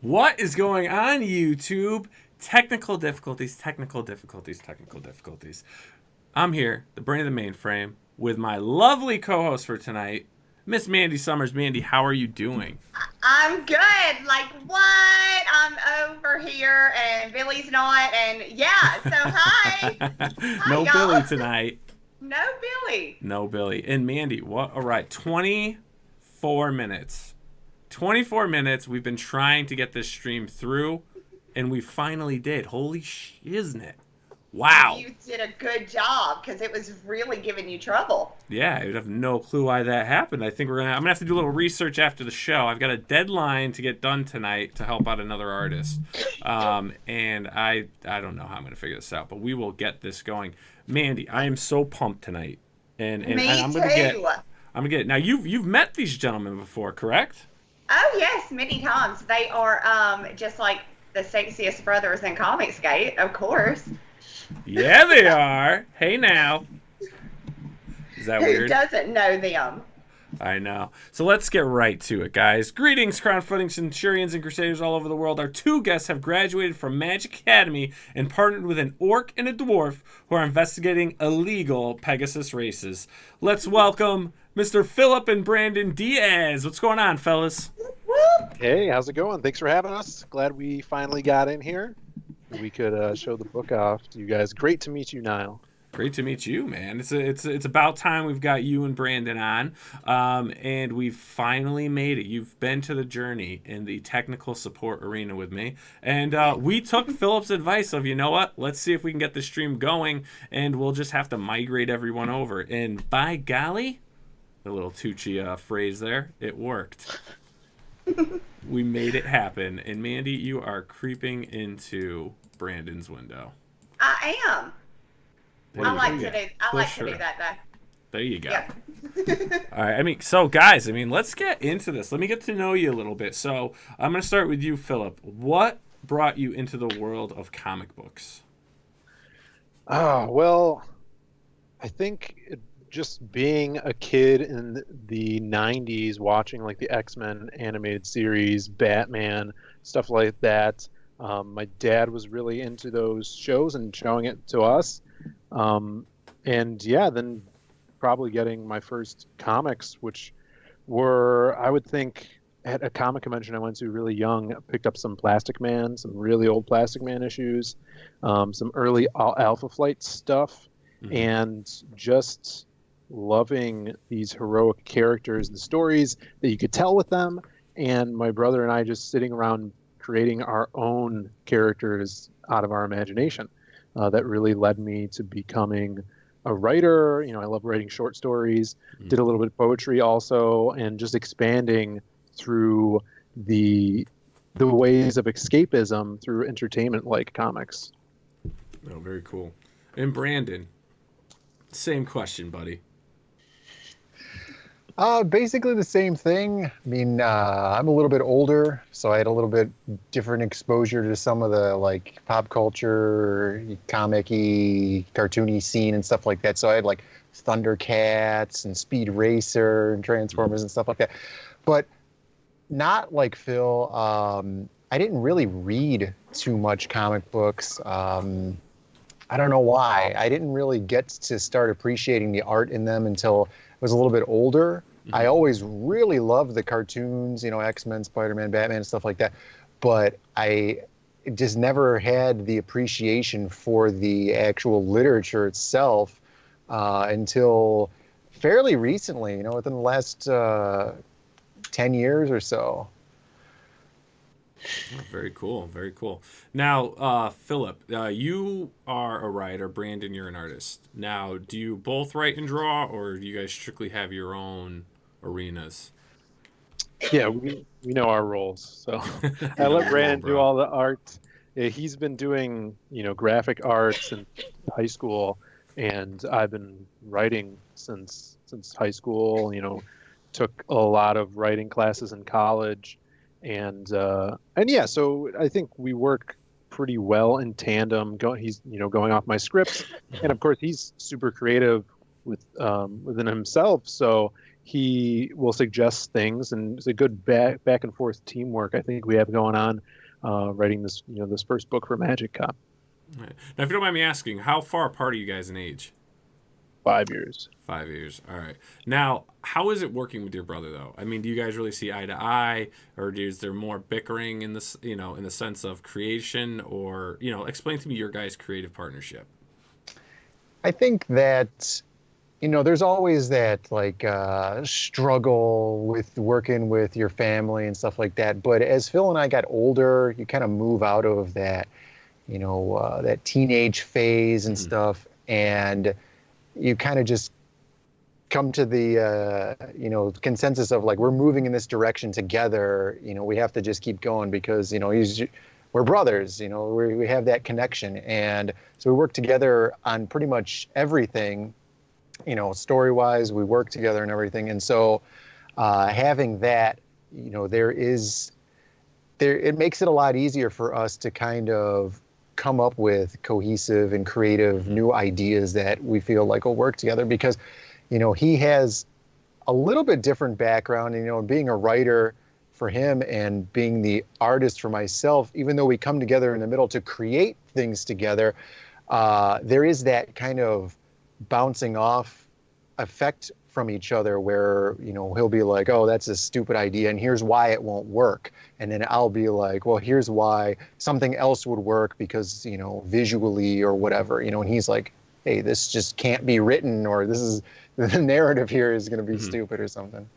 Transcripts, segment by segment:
What is going on, YouTube? Technical difficulties. I'm here, the brain of the mainframe, with my lovely co-host for tonight, Miss Mandy Summers. Mandy, how are you doing? I'm good. Like what? I'm over here and Billy's not. And yeah, so hi. No Hi, Billy y'all. tonight. No Billy. No Billy. And Mandy, what? All right, 24 minutes. 24 minutes. We've been trying to get this stream through, and we finally did. Holy shiznit. Wow. You did a good job because it was really giving you trouble. Yeah, I would have no clue why that happened. I'm gonna have to do a little research after the show. I've got a deadline to get done tonight to help out another artist, and I don't know how I'm gonna figure this out, but we will get this going. Mandy, I am so pumped tonight, and Me I'm too. gonna get it. Now you've met these gentlemen before, correct? Oh yes, many times. They are just like the sexiest brothers in Comicsgate, of course. Yeah, they are. Hey now, is that Who weird? doesn't know them? I know. So let's get right to it, guys. Greetings, crowdfunding centurions and crusaders all over the world. Our two guests have graduated from Magic Academy and partnered with an orc and a dwarf who are investigating illegal Pegasus races. Let's welcome Mr. Phillip and Brandon Diaz. What's going on, fellas? Whoop. Hey, how's it going? Thanks for having us. Glad we finally got in here. We could show the book off to you guys. Great to meet you, Nile. Great to meet you, man. It's about time we've got you and Brandon on, and we've finally made it. You've been to the journey in the technical support arena with me, and we took Philip's advice of, you know what? Let's see if we can get the stream going, and we'll just have to migrate everyone over. And by golly, the little Tucci phrase there, it worked. We made it happen. And Mandy, you are creeping into Brandon's window. I am. I like to do that though. There you go. Yeah. All right. So guys, let's get into this. Let me get to know you a little bit. So I'm going to start with you, Philip. What brought you into the world of comic books? Oh, well, I think just being a kid in the 90s, watching like the X-Men animated series, Batman, stuff like that. My dad was really into those shows and showing it to us. And yeah, then probably getting my first comics, which were, I would think, at a comic convention I went to really young, picked up some Plastic Man, some really old Plastic Man issues, some early Alpha Flight stuff, and just loving these heroic characters, the stories that you could tell with them, and my brother and I just sitting around creating our own characters out of our imagination. That really led me to becoming a writer. I love writing short stories, did a little bit of poetry also, and just expanding through the ways of escapism through entertainment like comics. Oh, very cool. And Brandon, same question, buddy. Basically the same thing. I'm a little bit older, so I had a little bit different exposure to some of the like pop culture, comic-y, cartoony scene and stuff like that. So I had like Thundercats and Speed Racer and Transformers and stuff like that. But not like Phil. I didn't really read too much comic books. I don't know why. I didn't really get to start appreciating the art in them until I was a little bit older. I always really loved the cartoons, X-Men, Spider-Man, Batman, stuff like that. But I just never had the appreciation for the actual literature itself until fairly recently, within the last 10 years or so. Oh, very cool. Very cool. Now, Philip, you are a writer. Brandon, you're an artist. Now, do you both write and draw, or do you guys strictly have your own arenas? Yeah, we know our roles. So I let Brandon do all the art. He's been doing, graphic arts in high school, and I've been writing since high school. Took a lot of writing classes in college. And yeah, so I think we work pretty well in tandem. He's going off my scripts, and of course he's super creative within himself. So he will suggest things, and it's a good back and forth teamwork I think we have going on writing this this first book for Magic Cop. Right. Now, if you don't mind me asking, how far apart are you guys in age? 5 years. 5 years. All right. Now, how is it working with your brother, though? I mean, do you guys really see eye to eye, or is there more bickering in this, in the sense of creation, or explain to me your guys' creative partnership. I think that, there's always that like struggle with working with your family and stuff like that. But as Phil and I got older, you kind of move out of that, that teenage phase and stuff, and you kind of just come to the consensus of like, we're moving in this direction together. We have to just keep going because we're brothers. We have that connection, and so we work together on pretty much everything. Story wise, we work together and everything, and so having that, it makes it a lot easier for us to kind of come up with cohesive and creative new ideas that we feel like will work together because, he has a little bit different background, being a writer for him and being the artist for myself, even though we come together in the middle to create things together, there is that kind of bouncing off effect from each other where, he'll be like, oh, that's a stupid idea and here's why it won't work. And then I'll be like, well, here's why something else would work because, visually or whatever, and he's like, hey, this just can't be written, or this is the narrative here is going to be stupid or something.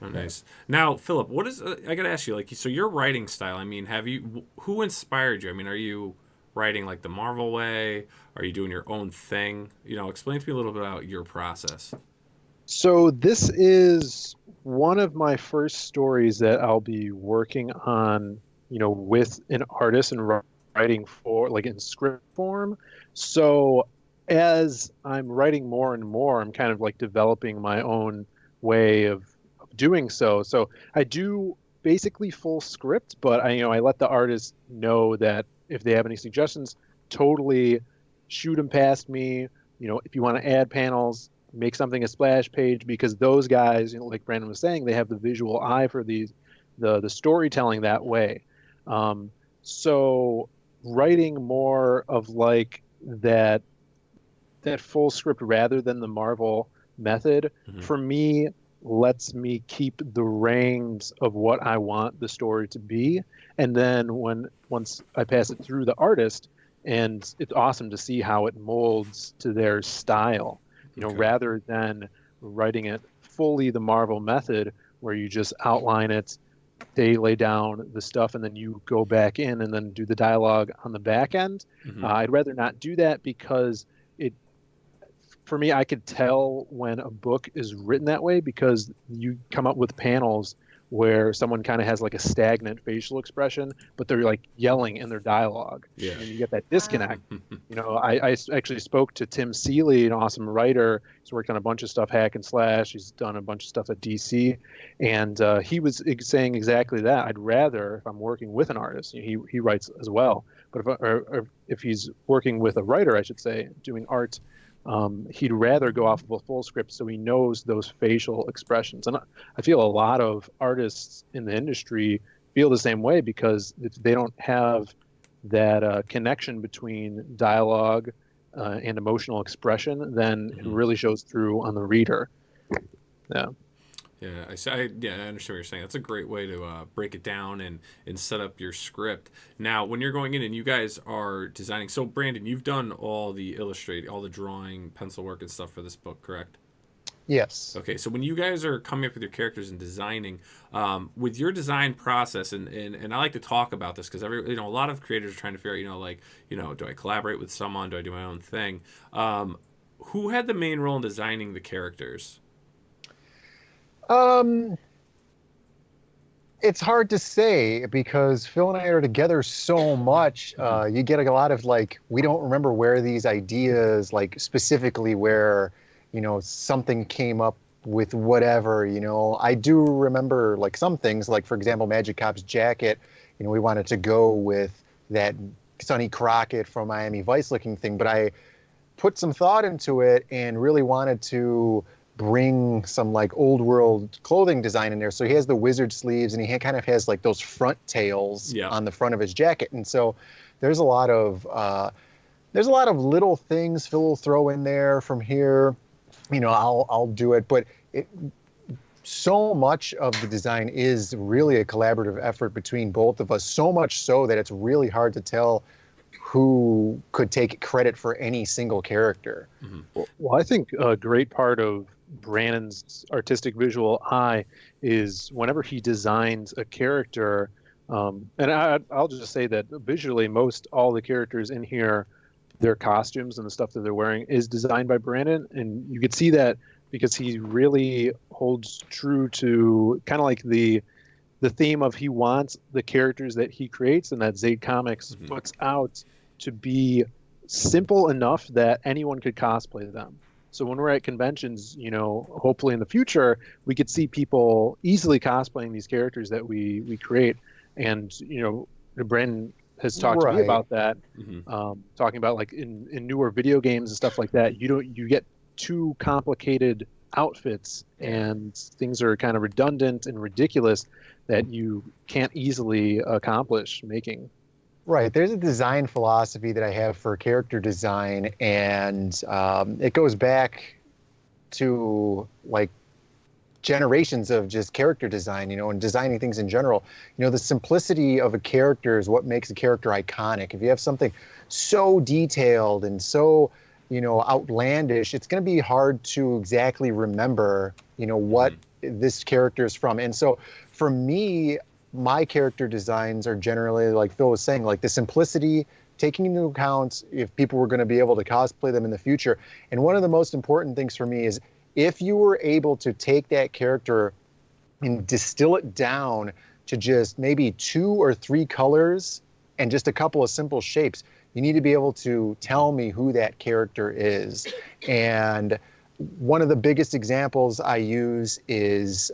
Oh, nice. Now, Philip, what is I got to ask you, so your writing style, I mean, who inspired you? I mean, are you writing like the Marvel way? Are you doing your own thing? Explain to me a little bit about your process. So this is one of my first stories that I'll be working on, with an artist and writing for like in script form. So as I'm writing more and more, I'm kind of like developing my own way of doing so. So I do basically full script, but I let the artist know that if they have any suggestions, totally shoot them past me. If you want to add panels, make something a splash page, because those guys, like Brandon was saying, they have the visual eye for the storytelling that way. So writing more of like that full script rather than the Marvel method, for me, lets me keep the reins of what I want the story to be. And then once I pass it through the artist, and it's awesome to see how it molds to their style, rather than writing it fully the Marvel method where you just outline it, they lay down the stuff, and then you go back in and then do the dialogue on the back end. I'd rather not do that because for me, I could tell when a book is written that way because you come up with panels where someone kind of has like a stagnant facial expression, but they're like yelling in their dialogue. Yeah. And you get that disconnect. I actually spoke to Tim Seeley, an awesome writer. He's worked on a bunch of stuff, Hack and Slash. He's done a bunch of stuff at DC. And he was saying exactly that. I'd rather, if I'm working with an artist, he writes as well. But if he's working with a writer, I should say, doing art, he'd rather go off of a full script so he knows those facial expressions. And I feel a lot of artists in the industry feel the same way because if they don't have that connection between dialogue and emotional expression, then it really shows through on the reader. Yeah. Yeah, I understand what you're saying. That's a great way to break it down and set up your script. Now, when you're going in and you guys are designing, so Brandon, you've done all the all the drawing, pencil work and stuff for this book, correct? Yes. Okay, so when you guys are coming up with your characters and designing, with your design process, and I like to talk about this because a lot of creators are trying to figure out, do I collaborate with someone? Do I do my own thing? Who had the main role in designing the characters? It's hard to say because Phil and I are together so much. You get a lot of we don't remember where these ideas, specifically where, something came up with whatever, I do remember some things, for example, Magic Cop's jacket, we wanted to go with that Sonny Crockett from Miami Vice looking thing, but I put some thought into it and really wanted to bring some like old world clothing design in there. So he has the wizard sleeves, and he kind of has like those front tails on the front of his jacket. And so there's a lot of little things Phil will throw in there from here. I'll do it, but so much of the design is really a collaborative effort between both of us, so much so that it's really hard to tell who could take credit for any single character. Mm-hmm. Well, I think a great part of Brandon's artistic visual eye is whenever he designs a character, and I'll just say that visually most all the characters in here, their costumes and the stuff that they're wearing is designed by Brandon, and you could see that because he really holds true to kind of like the theme of he wants the characters that he creates and that Zade Comics puts out to be simple enough that anyone could cosplay them. So when we're at conventions, hopefully in the future, we could see people easily cosplaying these characters that we create. And, Brandon has talked to me about that, talking about like in newer video games and stuff like that, you get too complicated outfits and things are kind of redundant and ridiculous that you can't easily accomplish making. Right. There's a design philosophy that I have for character design, and it goes back to like generations of just character design, and designing things in general. The simplicity of a character is what makes a character iconic. If you have something so detailed and so, outlandish, it's going to be hard to exactly remember, what this character is from. And so for me, my character designs are generally, like Phil was saying, like the simplicity, taking into account if people were going to be able to cosplay them in the future. And one of the most important things for me is if you were able to take that character and distill it down to just maybe 2 or 3 colors and just a couple of simple shapes, you need to be able to tell me who that character is. And one of the biggest examples I use is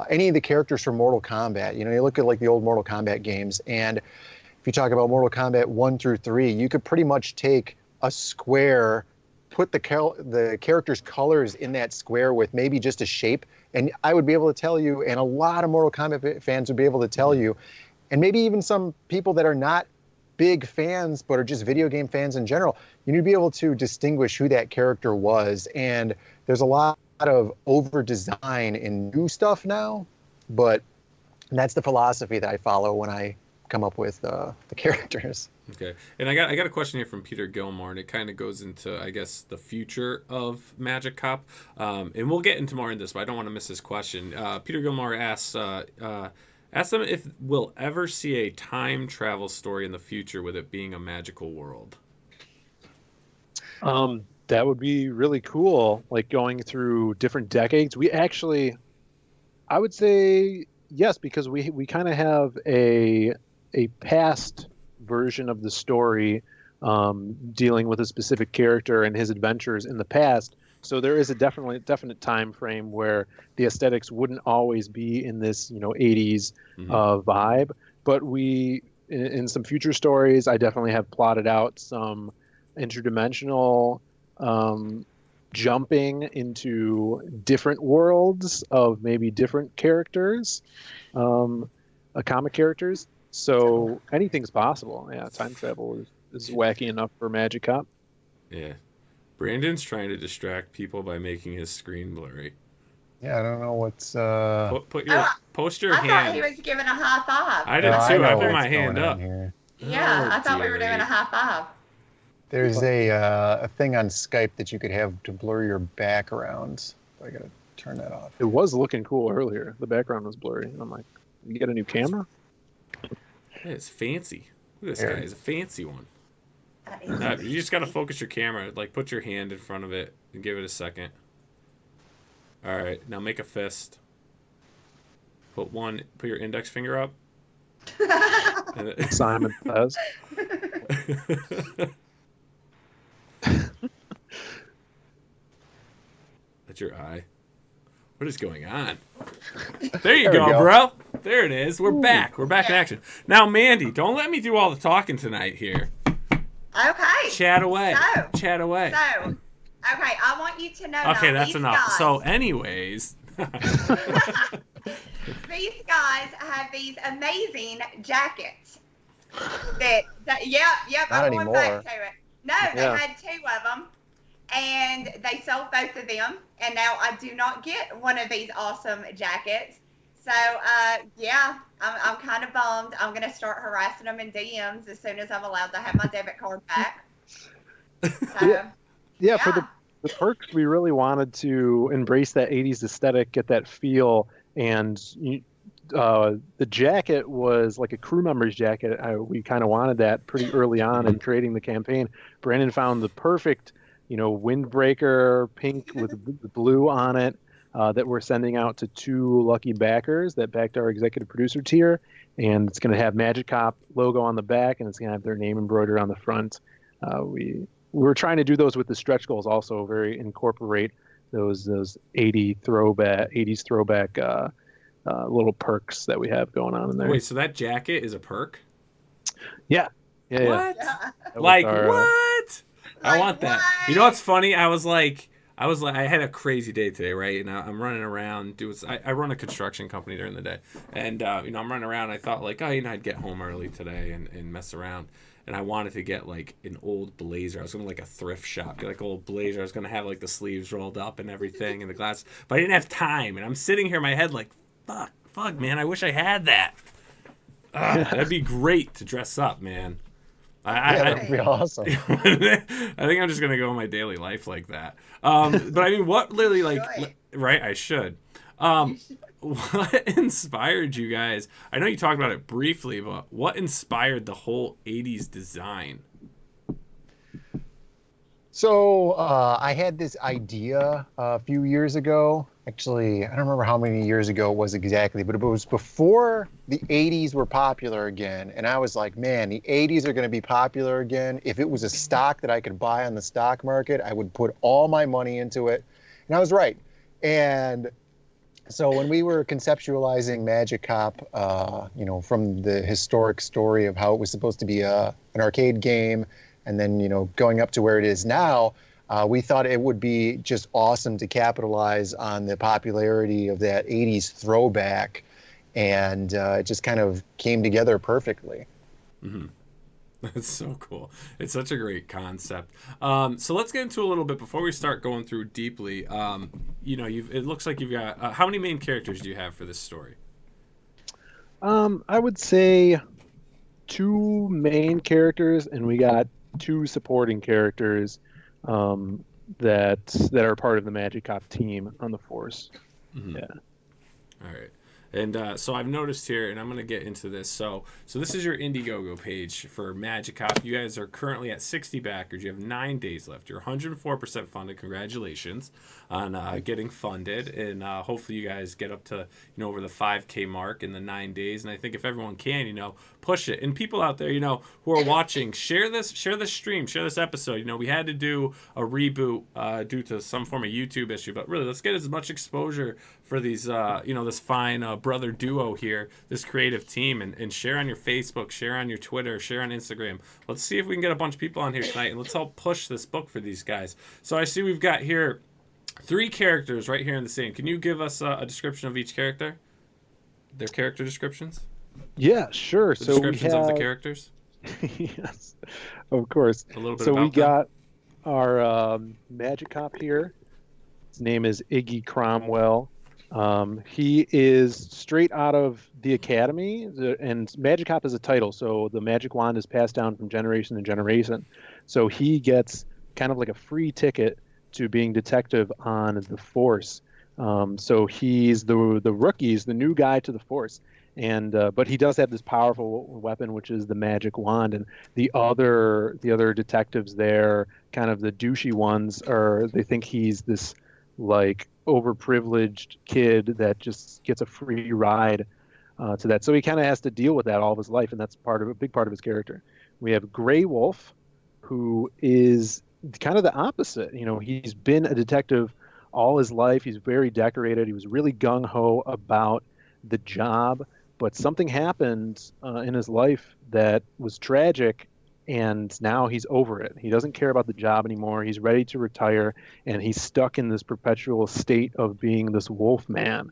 any of the characters from Mortal Kombat. You look at like the old Mortal Kombat games, and if you talk about Mortal Kombat 1 through 3, you could pretty much take a square, put the character's colors in that square with maybe just a shape, and I would be able to tell you, and a lot of Mortal Kombat fans would be able to tell you, and maybe even some people that are not big fans but are just video game fans in general, you need to be able to distinguish who that character was. And there's a lot of over design in new stuff now, but that's the philosophy that I follow when I come up with the characters. Okay, and I got a question here from Peter Gilmore, and it kind of goes into, I guess, the future of Magic Cop, and we'll get into more in this, but I don't want to miss this question. Peter Gilmore asks them if we'll ever see a time travel story in the future with it being a magical world. That would be really cool, like going through different decades. We actually, I would say yes, because we kind of have a past version of the story dealing with a specific character and his adventures in the past. So there is a definite time frame where the aesthetics wouldn't always be in this 80s vibe. But we, in some future stories, I definitely have plotted out some interdimensional jumping into different worlds of maybe different characters, comic characters. So anything's possible. Yeah, time travel is wacky enough for Magic Cop. Yeah. Brandon's trying to distract people by making his screen blurry. Yeah, I don't know what's... Post your hand. I thought he was giving a high five. I did too. I put my hand up. Yeah, I thought we were doing a high five. There's a thing on Skype that you could have to blur your background. I gotta turn that off. It was looking cool earlier. The background was blurry. I'm like, you get a new camera? Hey, it's fancy. Look at this guy. He's a fancy one. You just gotta focus your camera. Like, put your hand in front of it and give it a second. All right, now make a fist. Put your index finger up. Simon says. That's your eye. What is going on? There you go, bro. There it is. We're back. We're back in action. Now, Mandy, don't let me do all the talking tonight here. Okay. Chat away. So, Chat away. So, Okay, I want you to know Okay, now, that's these enough. guys, So, anyways, these guys have these amazing jackets. Yep, Not I'm going back anymore. to it. No, they Yeah. had two of them, and they sold both of them, and now I do not get one of these awesome jackets. So, yeah, I'm kind of bummed. I'm gonna start harassing them in DMs as soon as I'm allowed to have my debit card back. So, Yeah, for the perks, we really wanted to embrace that 80s aesthetic, get that feel, and the jacket was like a crew member's jacket. We kind of wanted that pretty early on in creating the campaign. Brandon found the perfect, windbreaker pink with the blue on it that we're sending out to 2 lucky backers that backed our executive producer tier, and it's going to have Magic Cop logo on the back, and it's going to have their name embroidered on the front. We were trying to do those with the stretch goals, also very incorporate those 80s throwback little perks that we have going on in there. wait, so that jacket is a perk? Yeah. What? yeah. That was Like our, what? I Like, want that. what? You know what's funny? I was like, I had a crazy day today, right? And I'm running around. I run a construction company during the day, and I'm running around. I thought like, oh, I'd get home early today and mess around. And I wanted to get like an old blazer. I was going to like a thrift shop, get like an old blazer. I was going to have like the sleeves rolled up and everything and the glass. But I didn't have time. And I'm sitting here in my head like, fuck, man. I wish I had that. That'd be great to dress up, man. That'd be awesome. I think I'm just gonna go in my daily life like that. But I mean, what literally like, right? I should. What inspired you guys? I know you talked about it briefly, but what inspired the whole '80s design? So I had this idea a few years ago. Actually, I don't remember how many years ago it was exactly, but it was before the 80s were popular again. And I was like, man, the 80s are going to be popular again. If it was a stock that I could buy on the stock market, I would put all my money into it. And I was right. And so when we were conceptualizing Magic Cop, from the historic story of how it was supposed to be an arcade game, and then, going up to where it is now, we thought it would be just awesome to capitalize on the popularity of that 80s throwback. And it just kind of came together perfectly. Mm-hmm. That's so cool. It's such a great concept. So let's get into a little bit before we start going through deeply. It looks like you've got how many main characters do you have for this story? I would say 2 main characters, and we got 2 supporting characters that are part of the Magic Cop team on the force. Mm-hmm. Yeah. All right. And so I've noticed here, and I'm going to get into this. So this is your Indiegogo page for Magic Cop. You guys are currently at 60 backers. You have 9 days left. You're 104% funded. Congratulations on getting funded. And hopefully you guys get up to, over the 5K mark in the 9 days. And I think if everyone can, push it. And people out there, who are watching, share this stream, share this episode. We had to do a reboot due to some form of YouTube issue. But really, let's get as much exposure for these, this fine brother duo here, this creative team, and share on your Facebook, share on your Twitter, share on Instagram. Let's see if we can get a bunch of people on here tonight, and let's help push this book for these guys. So I see we've got here 3 characters right here in the scene. Can you give us a description of each character? Their character descriptions? Yeah, sure. The So we descriptions have of the characters? Yes, of course. A little bit So about we them. got our Magic Cop here. His name is Iggy Cromwell. He is straight out of the academy, and Magic Cop is a title, so the magic wand is passed down from generation to generation. So he gets kind of like a free ticket to being detective on the force. So he's the rookie, the new guy to the force, and but he does have this powerful weapon, which is the magic wand. And the other detectives there, kind of the douchey ones, they think he's this like overprivileged kid that just gets a free ride to that. So he kind of has to deal with that all of his life, and that's a big part of his character. We have Grey Wolf, who is kind of the opposite. He's been a detective all his life. He's very decorated. He was really gung-ho about the job, but something happened in his life that was tragic, and now he's over it. He doesn't care about the job anymore. He's ready to retire, and he's stuck in this perpetual state of being this wolf man.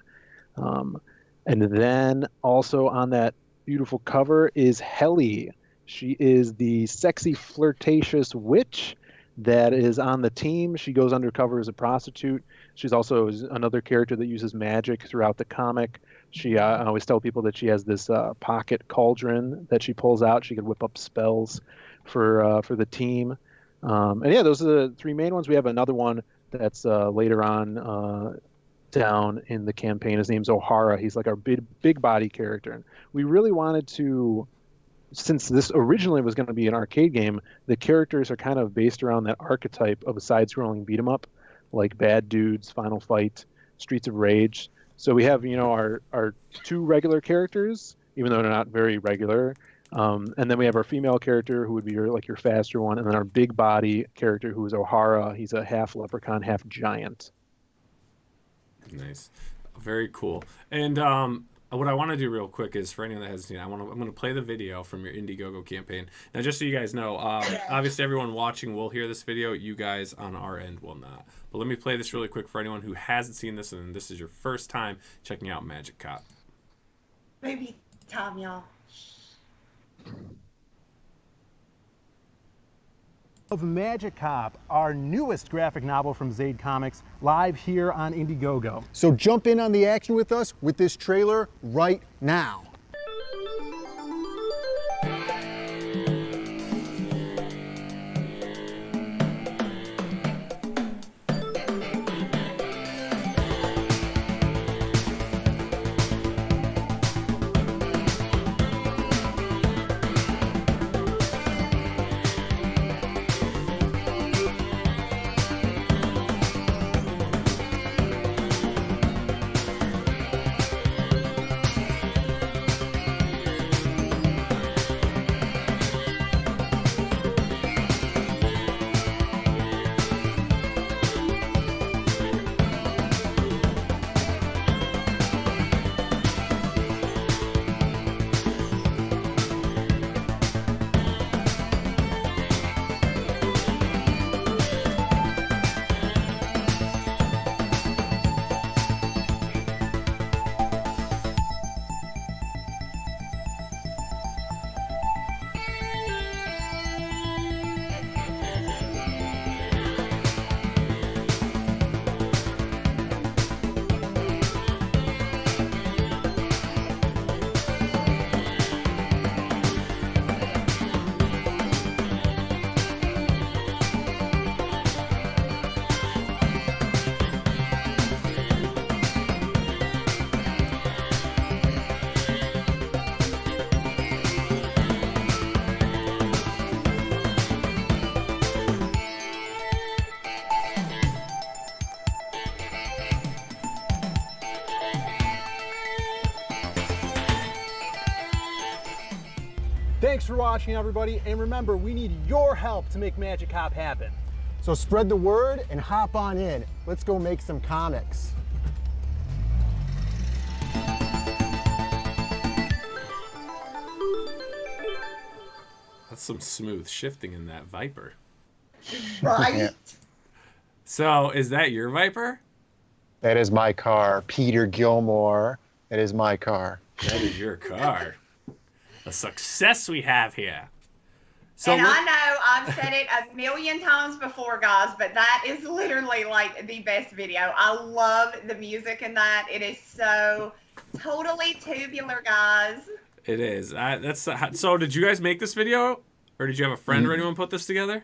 And then also on that beautiful cover is Helly. She is the sexy, flirtatious witch that is on the team. She goes undercover as a prostitute. She's also another character that uses magic throughout the comic. I always tell people that she has this pocket cauldron that she pulls out. She can whip up spells for the team. And yeah, those are the three main ones. We have another one that's later on down in the campaign. His name's O'Hara. He's like our big body character. And we really wanted to, since this originally was going to be an arcade game, the characters are kind of based around that archetype of a side-scrolling beat 'em up, like Bad Dudes, Final Fight, Streets of Rage. So we have, our two regular characters, even though they're not very regular. And then we have our female character, who would be your faster one, and then our big body character, who is O'Hara. He's a half leprechaun, half giant. Nice. Very cool. And what I want to do real quick is, for anyone that hasn't seen it, I'm going to play the video from your Indiegogo campaign. Now, just so you guys know, obviously everyone watching will hear this video. You guys on our end will not. But let me play this really quick for anyone who hasn't seen this and this is your first time checking out Magic Cop. Baby time, y'all. Of Magic Cop, our newest graphic novel from Zaid Comics, live here on Indiegogo. So jump in on the action with us with this trailer right now. Thanks for watching, everybody, and remember, we need your help to make Magic Cop happen. So spread the word and hop on in. Let's go make some comics. That's some smooth shifting in that Viper. Right? Yeah. So, is that your Viper? That is my car. Peter Gilmore. That is my car. That is your car. A success we have here. So And I know I've said it a million times before, guys, but that is literally like the best video. I love the music in that. It is so totally tubular, guys. it is. So did you guys make this video, or did you have a friend or anyone put this together?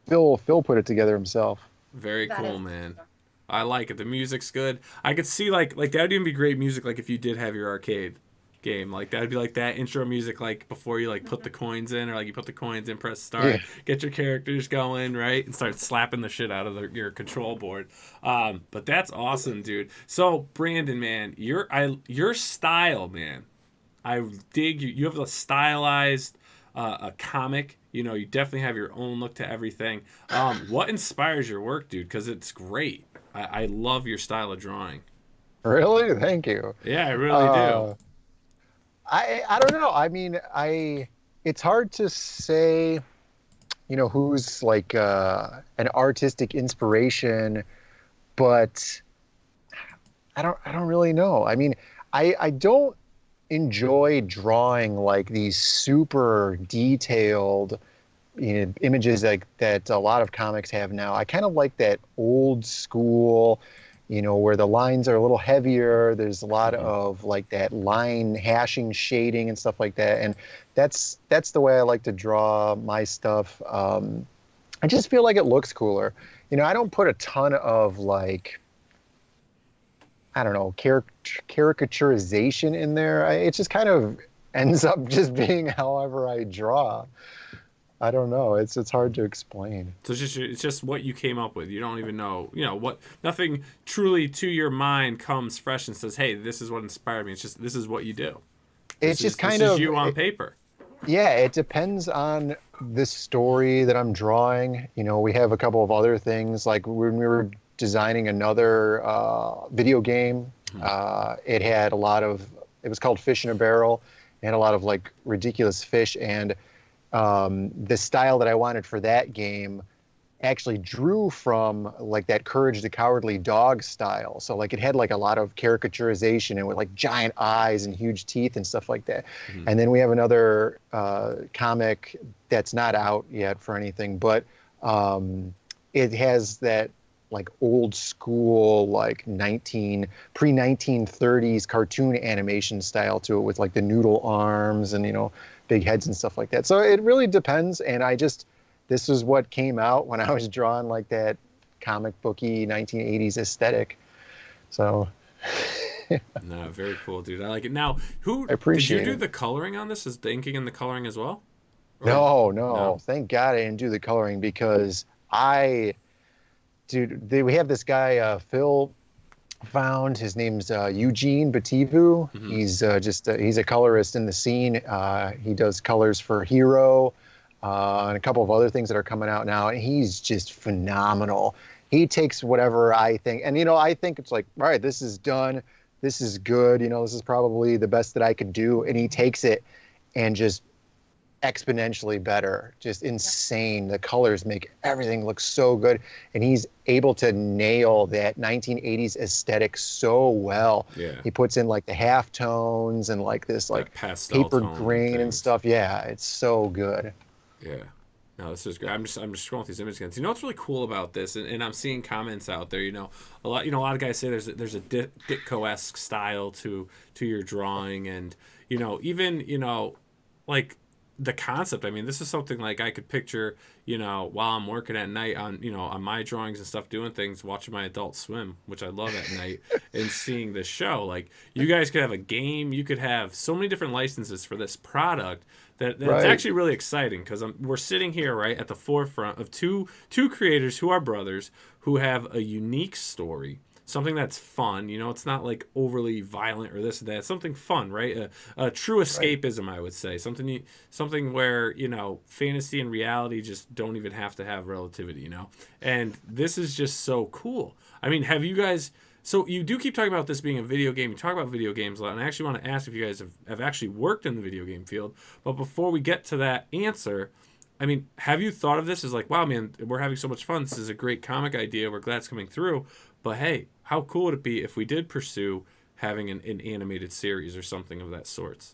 Phil put it together himself. Very That cool, is- man. I like it. The music's good. I could see like that would even be great music, like if you did have your arcade game, like that would be like that intro music, like before you like put the coins in, or like you put the coins in, press start, Yeah. get your characters going, right, and start slapping the shit out of your control board. But that's awesome, dude. So Brandon, man, your style, man, I dig you. You have a stylized a comic. You know, you definitely have your own look to everything. What inspires your work, dude? Because it's great. I love your style of drawing. Really? Thank you. Yeah, I really do. I don't know. I mean, it's hard to say who's like an artistic inspiration, but I don't really know. I mean, I don't enjoy drawing like these super detailed images like that a lot of comics have now. I kind of like that old school, where the lines are a little heavier. There's a lot of like that line hashing, shading, and stuff like that. And that's the way I like to draw my stuff. I just feel like it looks cooler. I don't put a ton of like, I don't know, caricaturization in there. It just kind of ends up just being however I draw. I don't know. It's hard to explain. So it's just what you came up with. You don't even know, what, nothing truly to your mind comes fresh and says, hey, this is what inspired me. It's just, this is what you do. It's just kind this of is you on paper. Yeah, it depends on the story that I'm drawing. We have a couple of other things, like when we were designing another video game, it was called Fish in a Barrel. It had a lot of like ridiculous fish, and the style that I wanted for that game actually drew from like that Courage the Cowardly Dog style. So like it had like a lot of caricaturization and with like giant eyes and huge teeth and stuff like that. And then we have another comic that's not out yet for anything, but it has that like old school, like pre-1930s cartoon animation style to it with like the noodle arms and, big heads and stuff like that. So it really depends. And this is what came out when I was drawing like that comic booky 1980s aesthetic. So. No, very cool, dude. I like it. Now, I appreciate did you do it. the coloring on this? Is the inking and the coloring as well? No. Thank God I didn't do the coloring because we have this guy, Phil found. His name's Eugene Bativu. He's he's a colorist in the scene. He does colors for Hero and a couple of other things that are coming out now. And he's just phenomenal. He takes whatever I think, and I think it's like, all right, this is done. This is good. This is probably the best that I could do. And he takes it and just exponentially better, just insane. The colors make everything look so good, and he's able to nail that 1980s aesthetic so well. He puts in like the half tones and like this like paper grain and stuff. Yeah, it's so good. No, this is great. I'm just scrolling through these images again. What's really cool about this, and I'm seeing comments out there. A lot of guys say there's a Ditko-esque style to your drawing, and even like the concept. I mean, this is something like I could picture, while I'm working at night on my drawings and stuff, doing things, watching my Adult Swim, which I love at night, and seeing this show. Like, you guys could have a game, you could have so many different licenses for this product that's actually really exciting, because we're sitting here right at the forefront of two creators who are brothers who have a unique story. Something that's fun, it's not like overly violent or this or that. It's something fun, right? A true escapism, I would say. Something where, fantasy and reality just don't even have to have relativity, And this is just so cool. I mean, have you guys... So you do keep talking about this being a video game. You talk about video games a lot, and I actually want to ask if you guys have actually worked in the video game field. But before we get to that answer... I mean, have you thought of this as like, wow, man, we're having so much fun. This is a great comic idea. We're glad it's coming through. But hey, how cool would it be if we did pursue having an animated series or something of that sort?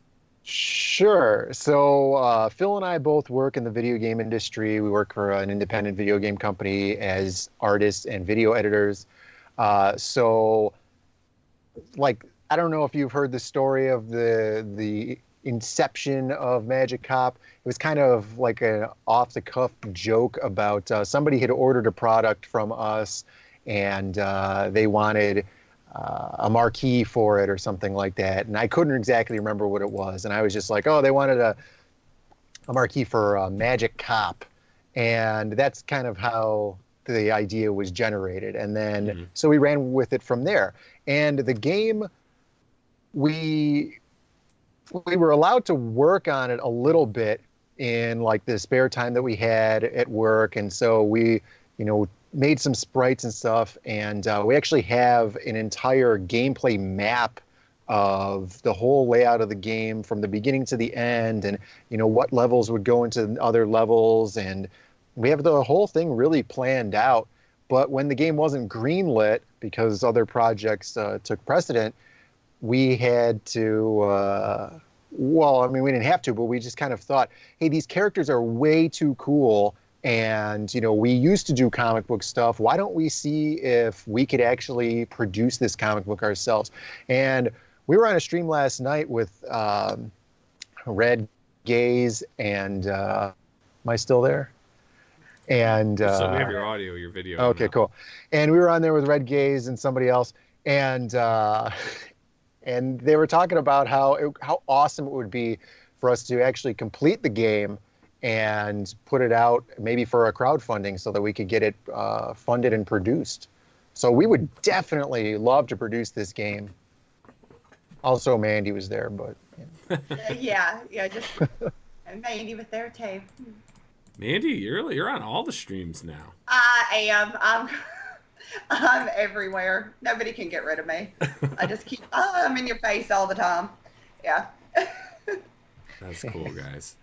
Sure. So Phil and I both work in the video game industry. We work for an independent video game company as artists and video editors. So, like, I don't know if you've heard the story of the inception of Magic Cop. It was kind of like an off-the-cuff joke about somebody had ordered a product from us, and they wanted a marquee for it or something like that. And I couldn't exactly remember what it was. And I was just like, oh, they wanted a marquee for Magic Cop. And that's kind of how the idea was generated. And then, so we ran with it from there. And the game, we were allowed to work on it a little bit in like the spare time that we had at work. And so we, made some sprites and stuff. And we actually have an entire gameplay map of the whole layout of the game from the beginning to the end, and what levels would go into other levels, and We have the whole thing really planned out. But when the game wasn't greenlit because other projects took precedent, we had to, well, I mean, we didn't have to, but we just kind of thought, hey, these characters are way too cool. And, we used to do comic book stuff. Why don't we see if we could actually produce this comic book ourselves? And we were on a stream last night with Red Gaze and, am I still there? And So we have your audio, your video. okay, now. cool. And we were on there with Red Gaze and somebody else, and and they were talking about how awesome it would be for us to actually complete the game and put it out maybe for a crowdfunding so that we could get it funded and produced. So we would definitely love to produce this game. Also, Mandy was there, but Yeah, just Mandy was there too. Mandy, you're on all the streams now. I am. I'm everywhere. Nobody can get rid of me. I just keep. I'm in your face all the time. Yeah. That's cool, guys.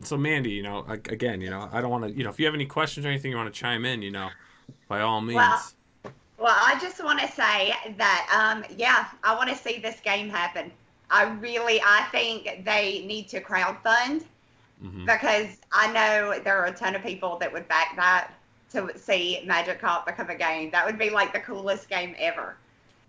So Mandy, again, I don't want to, if you have any questions or anything you want to chime in, by all means. Well, I just want to say that, I want to see this game happen. I think they need to crowdfund. Mm-hmm. Because I know there are a ton of people that would back that to see Magic Cop become a game. That would be like the coolest game ever.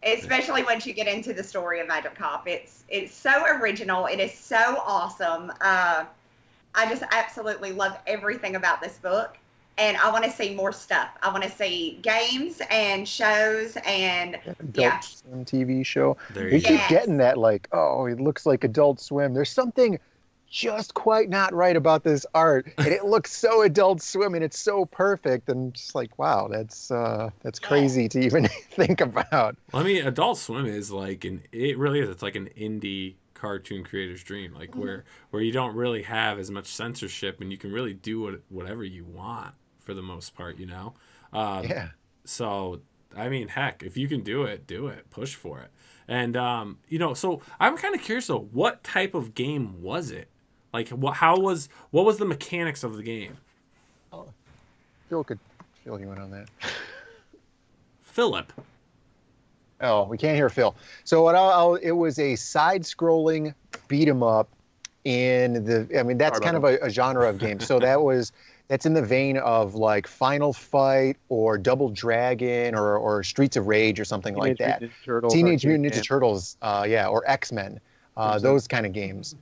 Especially once you get into the story of Magic Cop. It's so original. It is so awesome. I just absolutely love everything about this book. And I want to see more stuff. I want to see games and shows and Adult Swim TV show. There We you keep go. getting that like, oh, it looks like Adult Swim. There's something just quite not right about this art, and it looks so Adult Swim, and it's so perfect, and just like, wow, that's crazy to even think about. Well, I mean, Adult Swim is like it really is. It's like an indie cartoon creator's dream, like where you don't really have as much censorship, and you can really do whatever you want for the most part, Yeah. So, I mean, heck, if you can do it, push for it. And so I'm kind of curious though, what type of game was it? Like, what was the mechanics of the game? Phil could fill you in on that. Philip. Oh, we can't hear Phil. So it was a side-scrolling beat 'em up that's kind of a genre of game. So that's in the vein of like Final Fight or Double Dragon or Streets of Rage or something like that. Teenage Mutant Ninja Turtles, or X-Men, those kind of games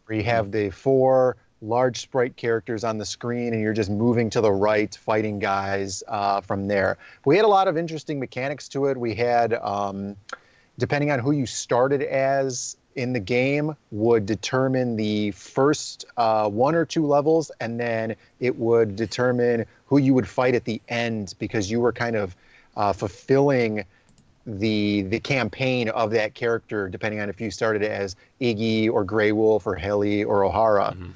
where you have the 4 large sprite characters on the screen and you're just moving to the right, fighting guys from there. We had a lot of interesting mechanics to it. We had, depending on who you started as in the game, would determine the first 1 or 2 levels, and then it would determine who you would fight at the end because you were kind of fulfilling the campaign of that character, depending on if you started as Iggy or Grey Wolf or Heli or O'Hara. Mm-hmm.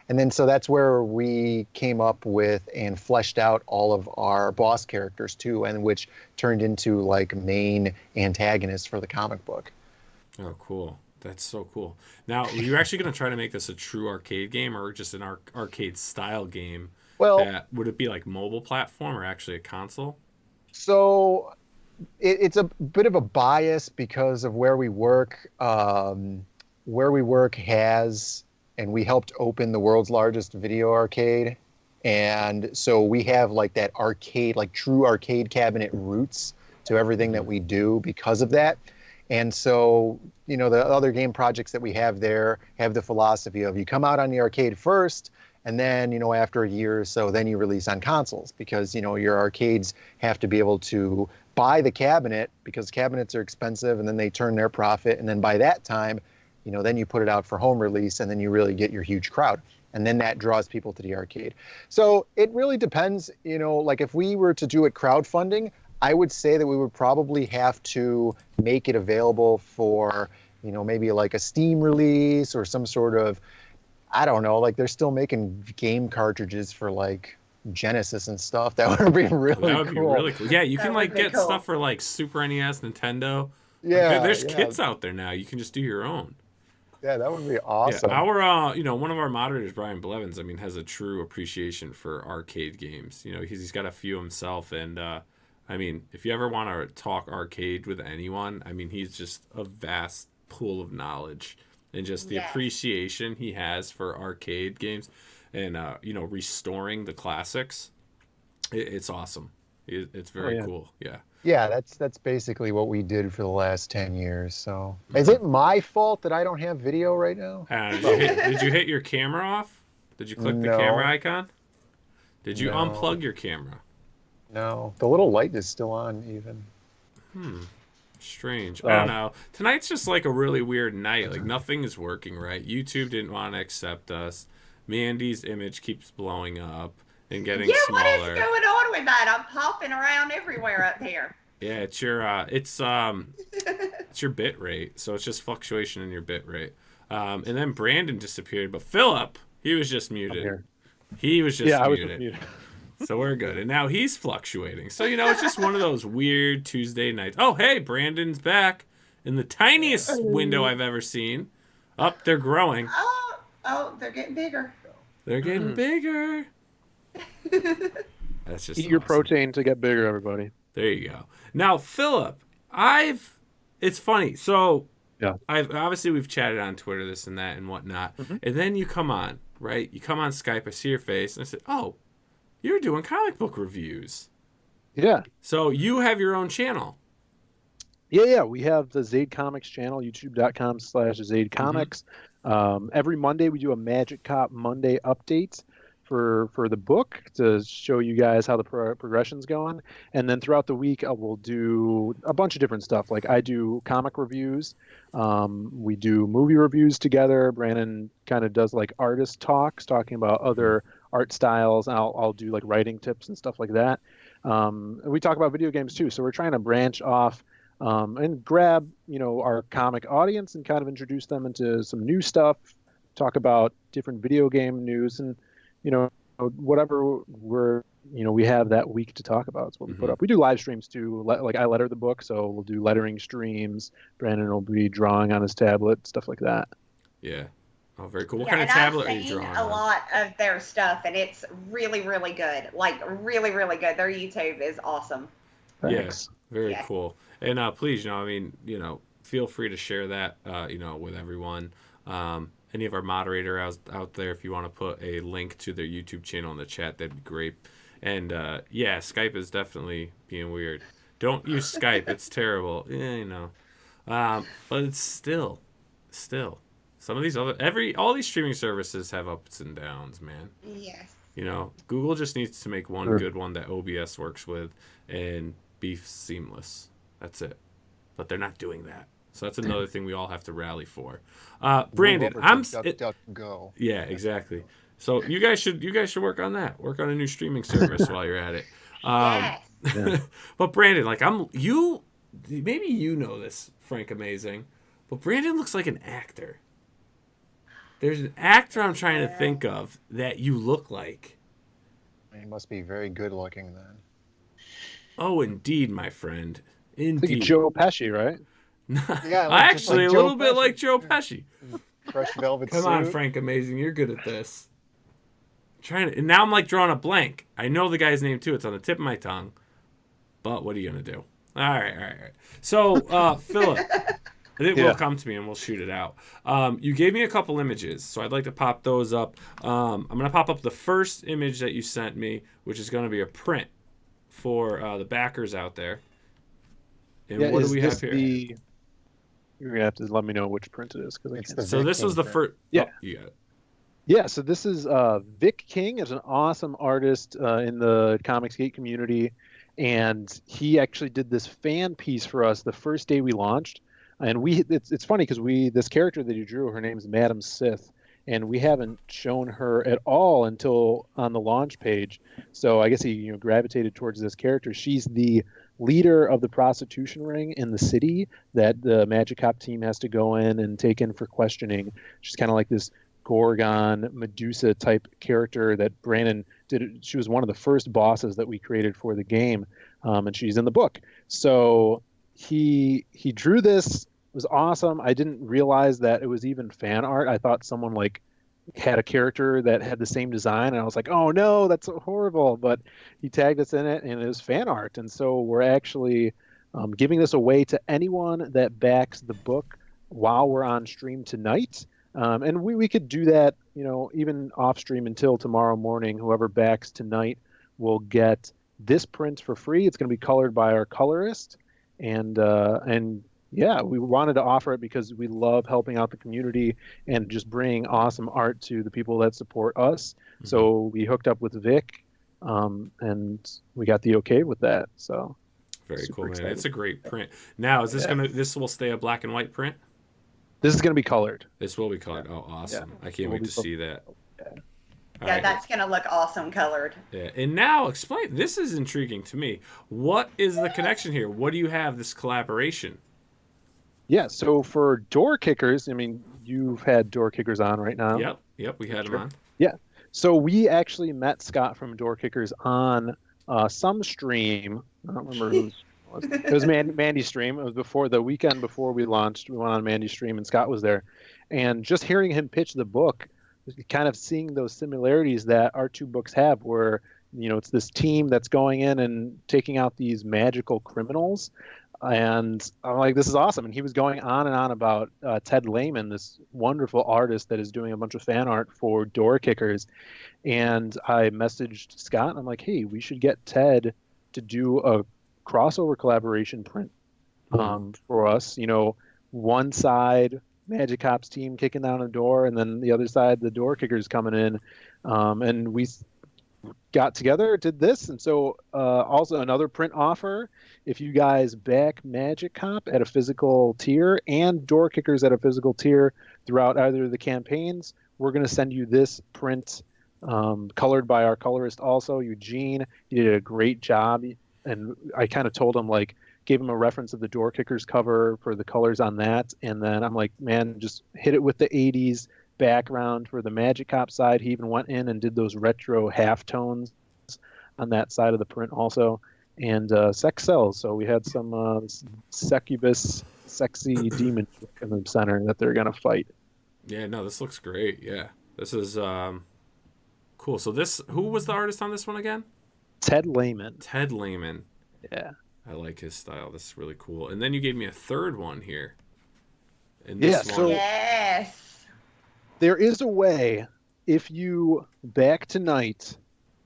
And then so that's where we came up with and fleshed out all of our boss characters too, and which turned into like main antagonists for the comic book. Oh, cool. That's so cool. Now, are you actually going to try to make this a true arcade game or just an arcade style game? Well, Would it be like mobile platform or actually a console? So it's a bit of a bias because of where we work. Where we work and we helped open the world's largest video arcade. And so we have like that arcade, like true arcade cabinet roots to everything that we do because of that. And so, the other game projects that we have there have the philosophy of you come out on the arcade first, and then, after a year or so, then you release on consoles because, your arcades have to be able to buy the cabinet because cabinets are expensive and then they turn their profit. And then by that time, then you put it out for home release and then you really get your huge crowd. And then that draws people to the arcade. So it really depends, like if we were to do it crowdfunding, I would say that we would probably have to make it available for, maybe like a Steam release or some sort of, I don't know, like they're still making game cartridges for like Genesis and stuff. That would be really cool. That would be really cool. Yeah, you That can would like be get cool. stuff for like Super NES, Nintendo. Yeah. There's kits out there now. You can just do your own. Yeah, that would be Yeah, awesome. our one of our moderators, Brian Blevins, I mean, has a true appreciation for arcade games. He's got a few himself, and I mean, if you ever want to talk arcade with anyone, I mean, he's just a vast pool of knowledge and just the Yes. appreciation he has for arcade games, and restoring the classics. It's awesome. It's very yeah. cool. Yeah. Yeah, that's basically what we did for the last 10 years. So, is it my fault that I don't have video right now? Did you hit your camera off? Did you click the camera No. icon? Did you No. unplug your camera? No, the little light is still on even. Strange. I don't know. Tonight's just like a really weird night. Like nothing is working right. YouTube didn't want to accept us. Mandy's image keeps blowing up and getting Yeah, smaller. what is going on with that? I'm popping around everywhere up here. Yeah, it's your it's your bit rate. So it's just fluctuation in your bit rate. And then Brandon disappeared, but Phillip, he was just muted. here. He was just Yeah, I was muted. muted. So we're good. And now he's fluctuating. So, it's just one of those weird Tuesday nights. Oh, hey, Brandon's back in the tiniest window I've ever seen. Up, they're growing. Oh, they're getting bigger. They're getting bigger. That's just Eat your awesome. protein to get bigger, everybody. There you go. Now, Phillip, it's funny. So, Yeah. obviously we've chatted on Twitter, this and that and whatnot. And then you come on, right? You come on Skype, I see your face, and I said, oh, you're doing comic book reviews. Yeah. So you have your own channel. Yeah. We have the Zaid Comics channel, youtube.com/Zaid Comics. Every Monday we do a Magic Cop Monday update for the book to show you guys how the progression's going. And then throughout the week, we'll do a bunch of different stuff. Like I do comic reviews. We do movie reviews together. Brandon kind of does like artist talks, talking about other art styles. I'll do like writing tips and stuff like that. And we talk about video games too. So we're trying to branch off and grab, our comic audience and kind of introduce them into some new stuff, talk about different video game news and, whatever we have that week to talk about is what we put up. We do live streams too. Like I letter the book, so we'll do lettering streams. Brandon will be drawing on his tablet, stuff like that. Yeah. Oh, very cool. What Yeah, kind of and tablet are I've you seen drawing a on? lot of their stuff, and it's really, really good. Like, really, really good. Their YouTube is awesome. Thanks. Yeah, very Yeah. cool. And please, feel free to share that, with everyone. Any of our moderators out there, if you want to put a link to their YouTube channel in the chat, that'd be great. And Skype is definitely being weird. Don't use Skype; it's terrible. Yeah, but it's still. Some of these all these streaming services have ups and downs, man. Yes. Google just needs to make one good one that OBS works with and be seamless. That's it. But they're not doing that. So that's another thing we all have to rally for. Brandon, Go. yeah, exactly. So you guys should work on that. Work on a new streaming service while you're at it. Yes. But Brandon, maybe you know this, Frank Amazing, but Brandon looks like an actor. There's an actor I'm trying to think of that you look like. He must be very good looking then. Oh, indeed, my friend. I think Indeed. Joe Pesci, right? Yeah, Actually, just a like little Joe bit Pesci. like Joe Pesci. Crushed velvet Come suit. on, Frank Amazing. You're good at this. And now I'm drawing a blank. I know the guy's name too. It's on the tip of my tongue. But what are you going to do? All right. So, Phillip, it will come to me and we'll shoot it out. You gave me a couple images, so I'd like to pop those up. I'm going to pop up the first image that you sent me, which is going to be a print for the backers out there. And what do we have here? You're going to have to let me know which print it is. So this was the first... Yeah. Oh, you got it. Yeah, so this is Vic King is an awesome artist in the Comicsgate community, and he actually did this fan piece for us the first day we launched. And it's funny because this character that he drew, her name is Madam Sith, and we haven't shown her at all until on the launch page. So I guess he gravitated towards this character. She's the leader of the prostitution ring in the city that the Magic Cop team has to go in and take in for questioning. She's kind of like this Gorgon, Medusa type character that Brandon did. She was one of the first bosses that we created for the game, and she's in the book. So he drew this was awesome. I didn't realize that it was even fan art. I thought someone like had a character that had the same design, and I was like, oh no, that's so horrible. But he tagged us in it, and it was fan art. And so we're actually giving this away to anyone that backs the book while we're on stream tonight. And we could do that, even off stream until tomorrow morning. Whoever backs tonight will get this print for free. It's going to be colored by our colorist, and yeah, we wanted to offer it because we love helping out the community and just bringing awesome art to the people that support us. Mm-hmm. So we hooked up with Vic, and we got the okay with that. So very cool, man. It's a great print. Now, is this this will stay a black and white print? This is going to be colored. This will be colored. Oh, awesome. Yeah. I can't wait to see that. Yeah, that's going to look awesome colored. Yeah. And now explain, this is intriguing to me. What is the connection here? What do you have this collaboration? Yeah, so for door kickers, I mean, you've had door kickers on right now. Yep, we had them on. Yeah, so we actually met Scott from Door Kickers on some stream. I don't remember who it was. It was Mandy's stream. It was before the weekend before we launched. We went on Mandy's stream, and Scott was there. And just hearing him pitch the book, kind of seeing those similarities that our two books have, where it's this team that's going in and taking out these magical criminals. And I'm like, this is awesome. And he was going on and on about Ted Lehman, this wonderful artist that is doing a bunch of fan art for Door Kickers. And I messaged Scott, and I'm like, hey, we should get Ted to do a crossover collaboration print for us. One side, Magic Cop's team kicking down a door, and then the other side, the Door Kickers coming in. And we got together, did this. And so also another print offer, if you guys back Magic Cop at a physical tier and Door Kickers at a physical tier throughout either of the campaigns, we're going to send you this print colored by our colorist also, Eugene. He did a great job, and I kind of told him, gave him a reference of the Door Kickers cover for the colors on that, and then I'm like, man, just hit it with the 80s background for the Magic Cop side. He even went in and did those retro halftones on that side of the print also. And sex sells, so we had some succubus, sexy demon in the center that they're gonna fight. Yeah, no, this looks great. Yeah, this is cool. So who was the artist on this one again? Ted Lehman. Ted Lehman. Yeah, I like his style. This is really cool. And then you gave me a third one here. And this one. So yes, there is a way, if you back tonight,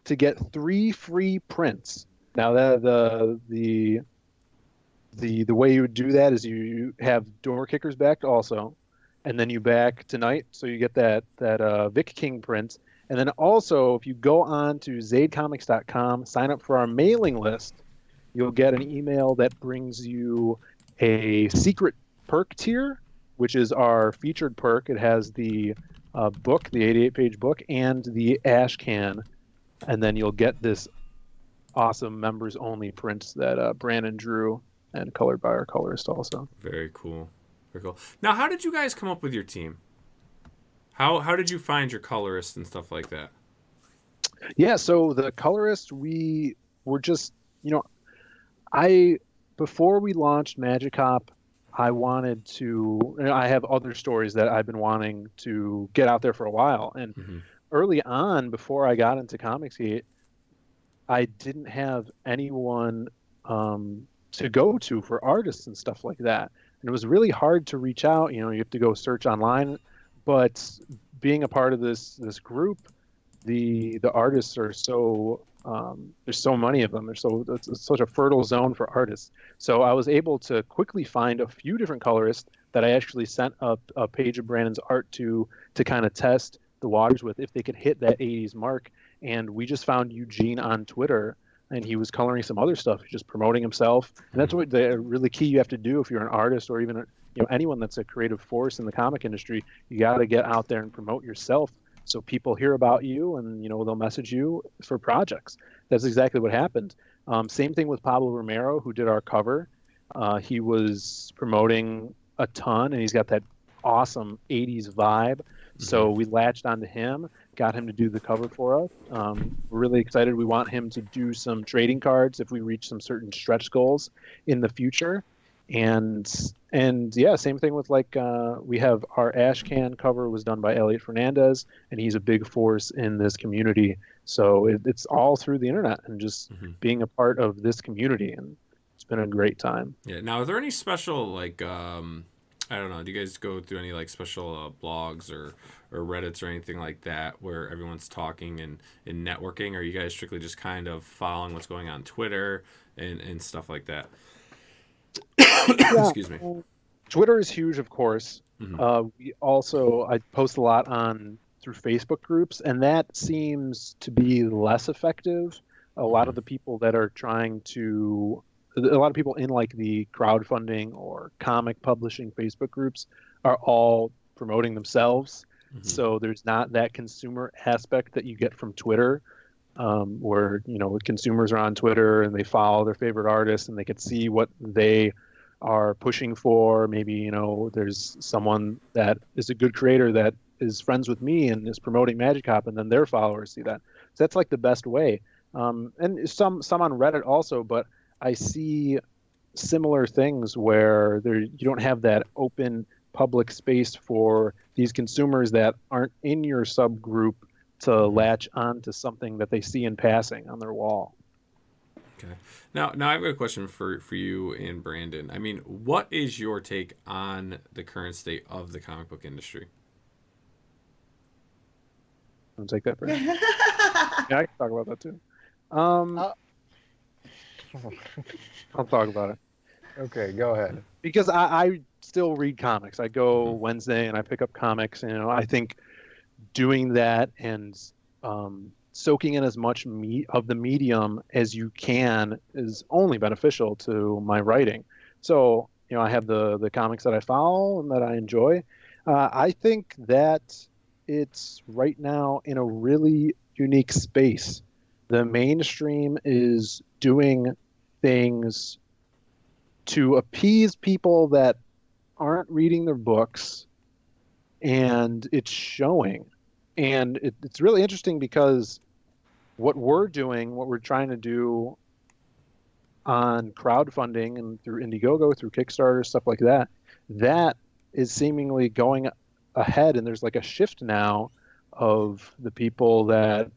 to get 3 free prints. Now the way you would do that is you have Door Kickers backed also, and then you back tonight, so you get that Vic King print. And then also, if you go on to zadecomics.com, sign up for our mailing list, you'll get an email that brings you a secret perk tier, which is our featured perk. It has the book, the 88-page book, and the ash can, and then you'll get this awesome members only prints that Brandon drew and colored by our colorist also. Very cool. Very cool. Now, how did you guys come up with your team? How did you find your colorist and stuff like that? Yeah, so the colorist, we were just, before we launched Magic Cop, I wanted to, I have other stories that I've been wanting to get out there for a while. And early on, before I got into Comicsgate, I didn't have anyone to go to for artists and stuff like that. And it was really hard to reach out. You have to go search online. But being a part of this group, the artists are so there's so many of them. It's such a fertile zone for artists. So I was able to quickly find a few different colorists that I actually sent up a page of Brandon's art to kind of test the waters with if they could hit that 80s mark. And we just found Eugene on Twitter, and he was coloring some other stuff, just promoting himself. And that's what the really key you have to do if you're an artist or even anyone that's a creative force in the comic industry. You got to get out there and promote yourself so people hear about you, and they'll message you for projects. That's exactly what happened. Same thing with Pablo Romero, who did our cover. He was promoting a ton, and he's got that awesome 80s vibe. So we latched onto him, got him to do the cover for us. We're really excited. We want him to do some trading cards if we reach some certain stretch goals in the future. And yeah, same thing with like we have our ash can cover was done by Elliot Fernandez, and he's a big force in this community. So it's all through the internet and just being a part of this community, and it's been a great time. Yeah. Now, are there any special like I don't know? Do you guys go through any like special blogs or Reddits or anything like that where everyone's talking and networking? Or are you guys strictly just kind of following what's going on Twitter and stuff like that? Yeah, Excuse me. Twitter is huge, of course. I post a lot on through Facebook groups, and that seems to be less effective. A lot of the people that are a lot of people in like the crowdfunding or comic publishing Facebook groups are all promoting themselves. So there's not that consumer aspect that you get from Twitter, where, consumers are on Twitter and they follow their favorite artists and they can see what they are pushing for. Maybe, there's someone that is a good creator that is friends with me and is promoting Magic Hop, and then their followers see that. So that's like the best way. And some on Reddit also, but I see similar things where you don't have that open public space for these consumers that aren't in your subgroup to latch on to something that they see in passing on their wall. Okay. Now I've got a question for you and Brandon. I mean, what is your take on the current state of the comic book industry? I'll take that, Brandon. Yeah, I can talk about that too. I'll talk about it. Okay, go ahead. Because I still read comics. I go Wednesday and I pick up comics. I think doing that and soaking in as much of the medium as you can is only beneficial to my writing. So, I have the comics that I follow and that I enjoy. I think that it's right now in a really unique space. The mainstream is doing things to appease people that aren't reading their books, and it's showing. And it's really interesting because what we're trying to do on crowdfunding and through Indiegogo, through Kickstarter, stuff like that, that is seemingly going ahead. And there's like a shift now of the people that,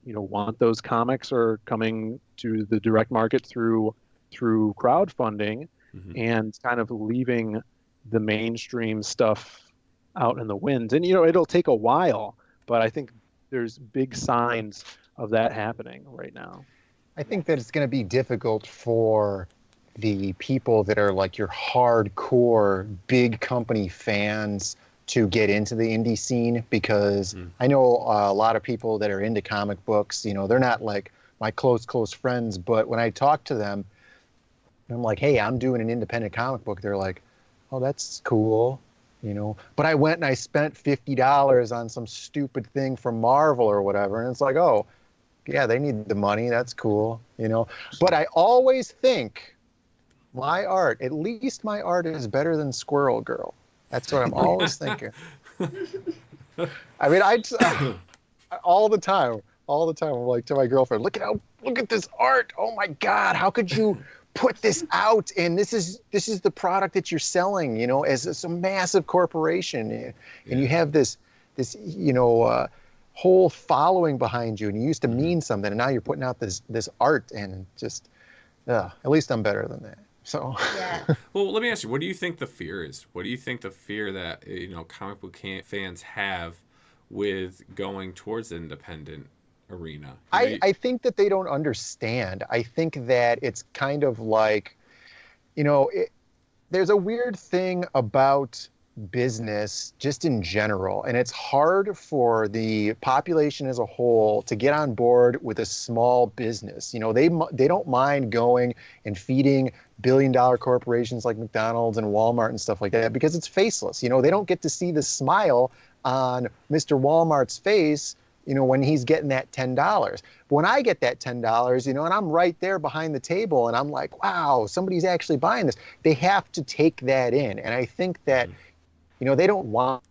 want those comics are coming to the direct market through crowdfunding and kind of leaving the mainstream stuff out in the wind. And, it'll take a while, but I think there's big signs of that happening right now. I think that it's going to be difficult for the people that are like your hardcore big company fans to get into the indie scene, because I know a lot of people that are into comic books, they're not like my close friends, but when I talk to them, I'm like, hey, I'm doing an independent comic book. They're like, oh, that's cool. But I went and I spent $50 on some stupid thing from Marvel or whatever. And it's like, oh, yeah, they need the money. That's cool. But I always think at least my art is better than Squirrel Girl. That's what I'm always thinking. I mean, all the time, I'm like to my girlfriend, look at this art. Oh my God, how could you put this out? And this is the product that you're selling, as a massive corporation. And you have this whole following behind you, and you used to mean something, and now you're putting out this art, and just, at least I'm better than that. So, Yeah. Well, let me ask you, what do you think the fear is? What do you think the fear that comic book fans have with going towards the independent arena? I think that they don't understand. I think that it's kind of like, there's a weird thing about business just in general, and it's hard for the population as a whole to get on board with a small business. They don't mind going and feeding billion-dollar corporations like McDonald's and Walmart and stuff like that, because it's faceless. They don't get to see the smile on Mr. Walmart's face, when he's getting that $10. But when I get that $10, and I'm right there behind the table and I'm like, wow, somebody's actually buying this, they have to take that in. And I think that, they don't want,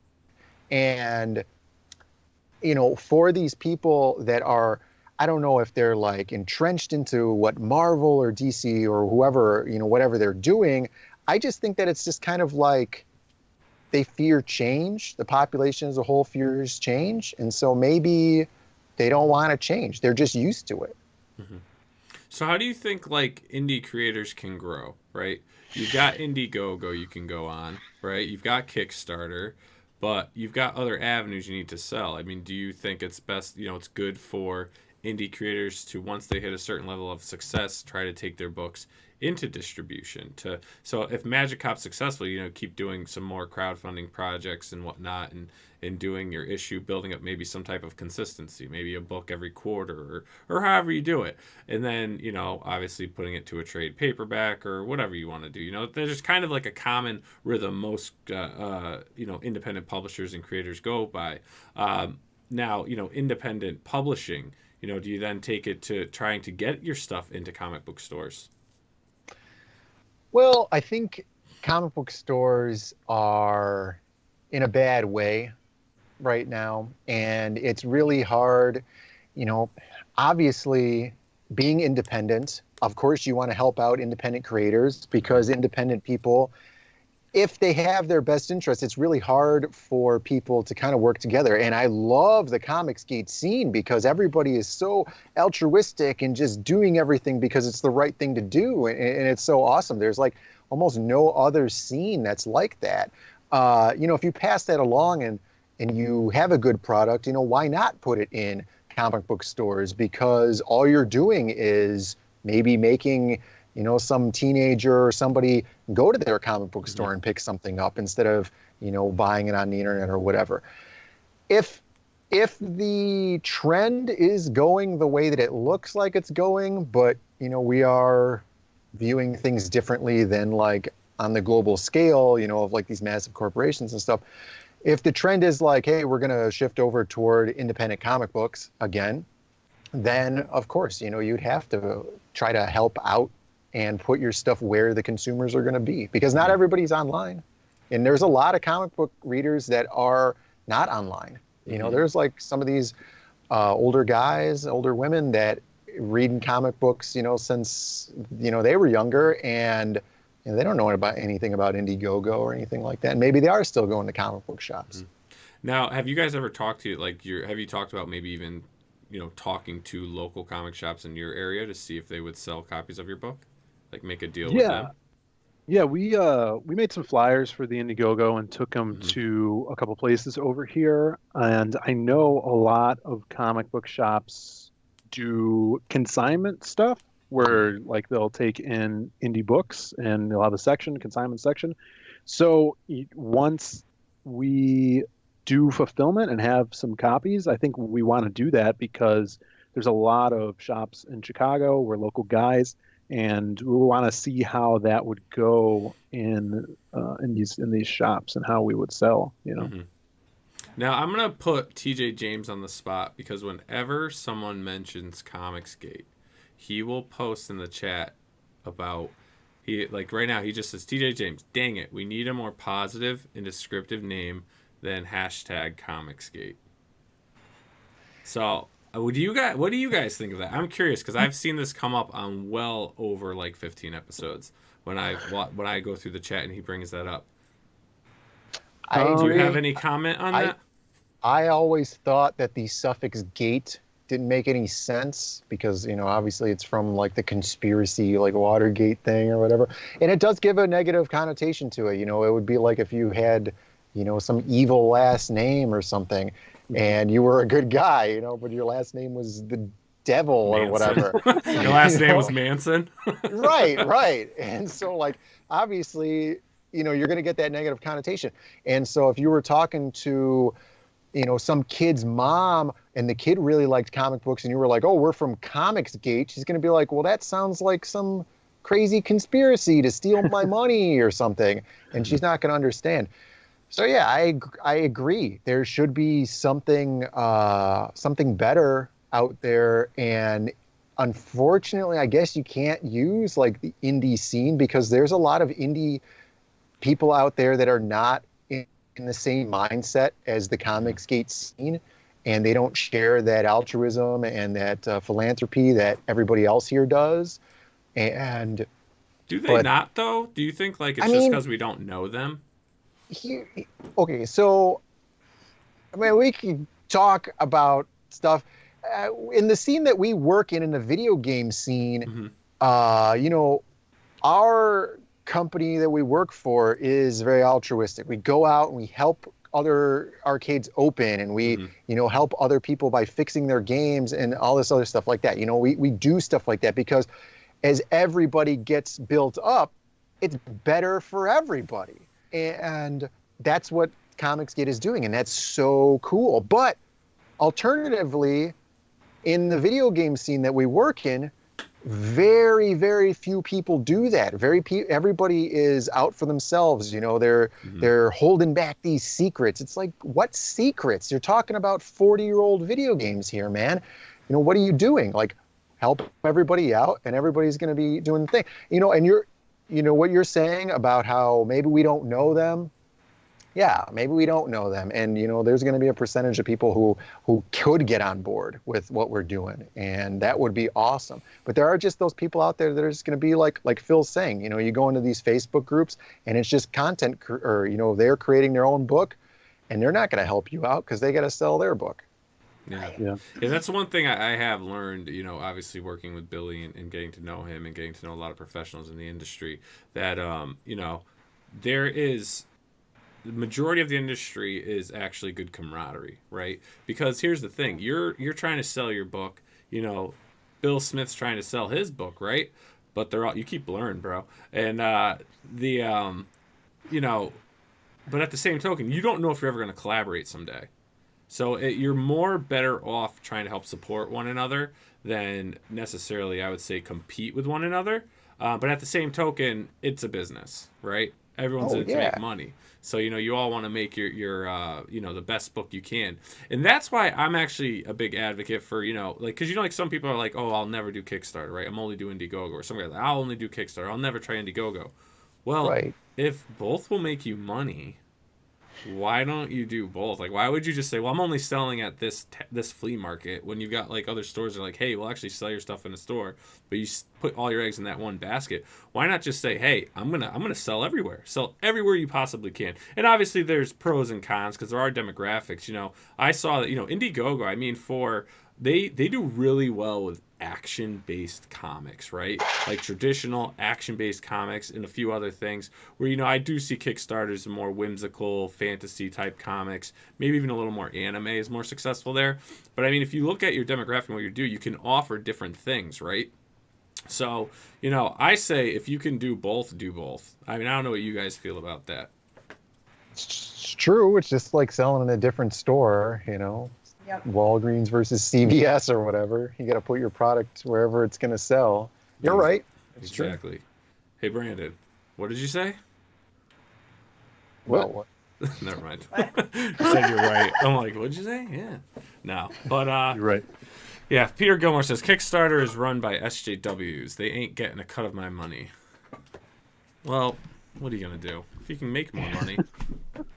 and, for these people that are, I don't know if they're like entrenched into what Marvel or DC or whoever, whatever they're doing, I just think that it's just kind of like they fear change. The population as a whole fears change. And so maybe they don't want to change. They're just used to it. Mm-hmm. So how do you think like indie creators can grow, right? You've got INDIEGOGO you can go on, right? You've got Kickstarter, but you've got other avenues you need to sell. I mean, do you think it's best, it's good for indie creators to, once they hit a certain level of success, try to take their books into distribution? So if Magic Cop's successful, keep doing some more crowdfunding projects and whatnot, and doing your issue, building up maybe some type of consistency, maybe a book every quarter, or however you do it, and then obviously putting it to a trade paperback or whatever you want to do. There's kind of like a common rhythm most independent publishers and creators go by. Now independent publishing, do you then take it to trying to get your stuff into comic book stores? Well, I think comic book stores are in a bad way right now, and it's really hard. Obviously, being independent, of course you want to help out independent creators, because independent people, if they have their best interests, it's really hard for people to kind of work together. And I love the Comicsgate scene because everybody is so altruistic and just doing everything because it's the right thing to do. And it's so awesome. There's like almost no other scene that's like that. If you pass that along and you have a good product, why not put it in comic book stores? Because all you're doing is maybe making some teenager or somebody go to their comic book store and pick something up instead of, buying it on the internet or whatever. If the trend is going the way that it looks like it's going, but, we are viewing things differently than like on the global scale, of like these massive corporations and stuff. If the trend is like, hey, we're going to shift over toward independent comic books again, then of course, you'd have to try to help out and put your stuff where the consumers are going to be, because not everybody's online. And there's a lot of comic book readers that are not online. There's like some of these older guys, older women that reading comic books, since, they were younger, and they don't know anything about INDIEGOGO or anything like that. And maybe they are still going to comic book shops. Now, have you guys ever talked to, have you talked about maybe even, talking to local comic shops in your area to see if they would sell copies of your book? Like make a deal with them? Yeah, we made some flyers for the INDIEGOGO and took them to a couple places over here. And I know a lot of comic book shops do consignment stuff where like they'll take in indie books and they'll have a consignment section. So once we do fulfillment and have some copies, I think we want to do that because there's a lot of shops in Chicago. We're local guys. And we want to see how that would go in these shops and how we would sell, Now I'm gonna put TJ James on the spot because whenever someone mentions Comicsgate, he will post in the chat about right now he just says, TJ James, dang it, we need a more positive and descriptive name than #Comicsgate. So. What do you guys think of that? I'm curious because I've seen this come up on well over like 15 episodes when I go through the chat and he brings that up. Do you have any comment on that? I always thought that the suffix gate didn't make any sense because, obviously it's from like the conspiracy, like Watergate thing or whatever. And it does give a negative connotation to it. It would be like if you had, some evil last name or something. And you were a good guy, but your last name was the devil Manson. Or whatever. Your last name was Manson? Right. And so, like, obviously, you're going to get that negative connotation. And so if you were talking to, some kid's mom and the kid really liked comic books and you were like, oh, we're from Comicsgate, she's going to be like, well, that sounds like some crazy conspiracy to steal my money or something. And she's not going to understand. So yeah, I agree. There should be something better out there, and unfortunately, I guess you can't use like the indie scene because there's a lot of indie people out there that are not in the same mindset as the Comicsgate scene, and they don't share that altruism and that philanthropy that everybody else here does, and Do they But not though? Do you think like it's I just mean, because we don't know them? okay, so I mean, we can talk about stuff in the scene that we work in the video game scene. Hmm. You know, our company that we work for is very altruistic. We go out and we help other arcades open, and we, Hmm. you know, help other people by fixing their games and all this other stuff like that. You know, we do stuff like that because as everybody gets built up, it's better for everybody. And that's what Comics Gate is doing. And that's so cool. But alternatively, in the video game scene that we work in, very, very few people do that. Everybody is out for themselves. You know, Hmm. they're holding back these secrets. It's like, what secrets? You're talking about 40-year-old video games here, man. You know, what are you doing? Like, help everybody out, and everybody's going to be doing the thing. You know, and you know, what you're saying about how maybe we don't know them. Yeah, maybe we don't know them, and you know, there's going to be a percentage of people who could get on board with what we're doing, and that would be awesome. But there are just those people out there that are just going to be like Phil's saying. You know, you go into these Facebook groups, and it's just content, or you know, they're creating their own book, and they're not going to help you out because they got to sell their book. Yeah. Yeah. Yeah, that's one thing I have learned, you know, obviously working with Billy and getting to know him and getting to know a lot of professionals in the industry, that, you know, there is the majority of the industry is actually good camaraderie, right? Because here's the thing, you're trying to sell your book, you know, Bill Smith's trying to sell his book, right? But they're all, you keep blurring, bro. And the you know, but at the same token, you don't know if you're ever going to collaborate someday. So you're more better off trying to help support one another than necessarily, I would say, compete with one another. But at the same token, it's a business, right? Everyone's Oh in it to yeah. make money. So, you know, you all want to make your you know, the best book you can. And that's why I'm actually a big advocate for, you know, like, because, you know, like some people are like, oh, I'll never do Kickstarter, right? I'm only doing Indiegogo. Or some guys like, I'll only do Kickstarter. I'll never try Indiegogo. Well, Right. if both will make you money, why don't you do both? Like, why would you just say, well, I'm only selling at this flea market, when you've got like other stores that are like, hey, we'll actually sell your stuff in a store, but you put all your eggs in that one basket? Why not just say, hey, I'm gonna sell everywhere you possibly can? And obviously there's pros and cons because there are demographics. You know, I saw that, you know, Indiegogo, I mean, they do really well with action-based comics, right? Like traditional action-based comics and a few other things, where, you know, I do see Kickstarters and more whimsical fantasy type comics, maybe even a little more anime is more successful there. But I mean, if you look at your demographic and what you do, you can offer different things, right? So, you know, I say if you can do both, do both. I mean, I don't know what you guys feel about that. It's true. It's just like selling in a different store, you know. Yep. Walgreens versus CVS or whatever. You got to put your product wherever it's going to sell. You're right. It's true. Exactly. Hey, Brandon, what did you say? Well, Never mind. What? You said you're right. I'm like, what'd you say? Yeah. No. But You're right. yeah, Peter Gilmore says Kickstarter is run by SJWs. They ain't getting a cut of my money. Well, what are you gonna do? If you can make more money,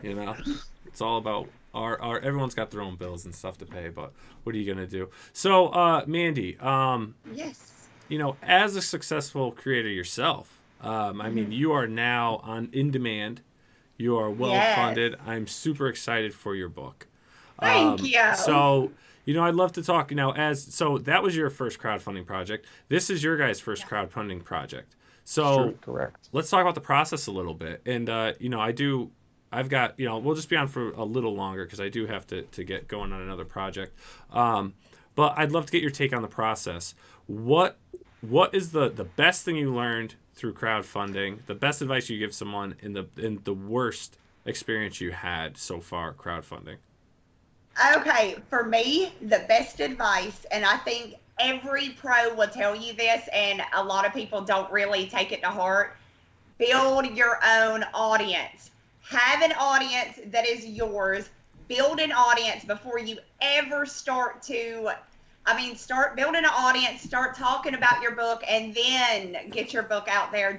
you know, it's all about our everyone's got their own bills and stuff to pay, but what are you gonna do? So, Mandy, Yes. you know, as a successful creator yourself, I mean, you are now in demand. You are well funded. I'm super excited for your book. Thank you. So, you know, I'd love to talk now. So that was your first crowdfunding project. This is your guys' first crowdfunding project. So true, correct. let's talk about the process a little bit. And you know, I've got, you know, we'll just be on for a little longer because I do have to get going on another project. But I'd love to get your take on the process. What is the best thing you learned through crowdfunding? The best advice you give someone, in the worst experience you had so far crowdfunding? Okay, for me, the best advice, and I think every pro will tell you this, and a lot of people don't really take it to heart: build your own audience. Have an audience that is yours. Build an audience before you ever start building an audience, start talking about your book, and then get your book out there.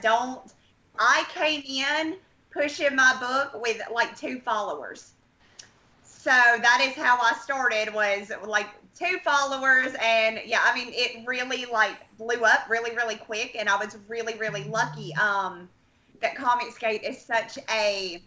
I came in pushing my book with like 2 followers. So that is how I started, was like 2 followers. And yeah, I mean, it really like blew up really, really quick. And I was really, really lucky that Comicsgate is such a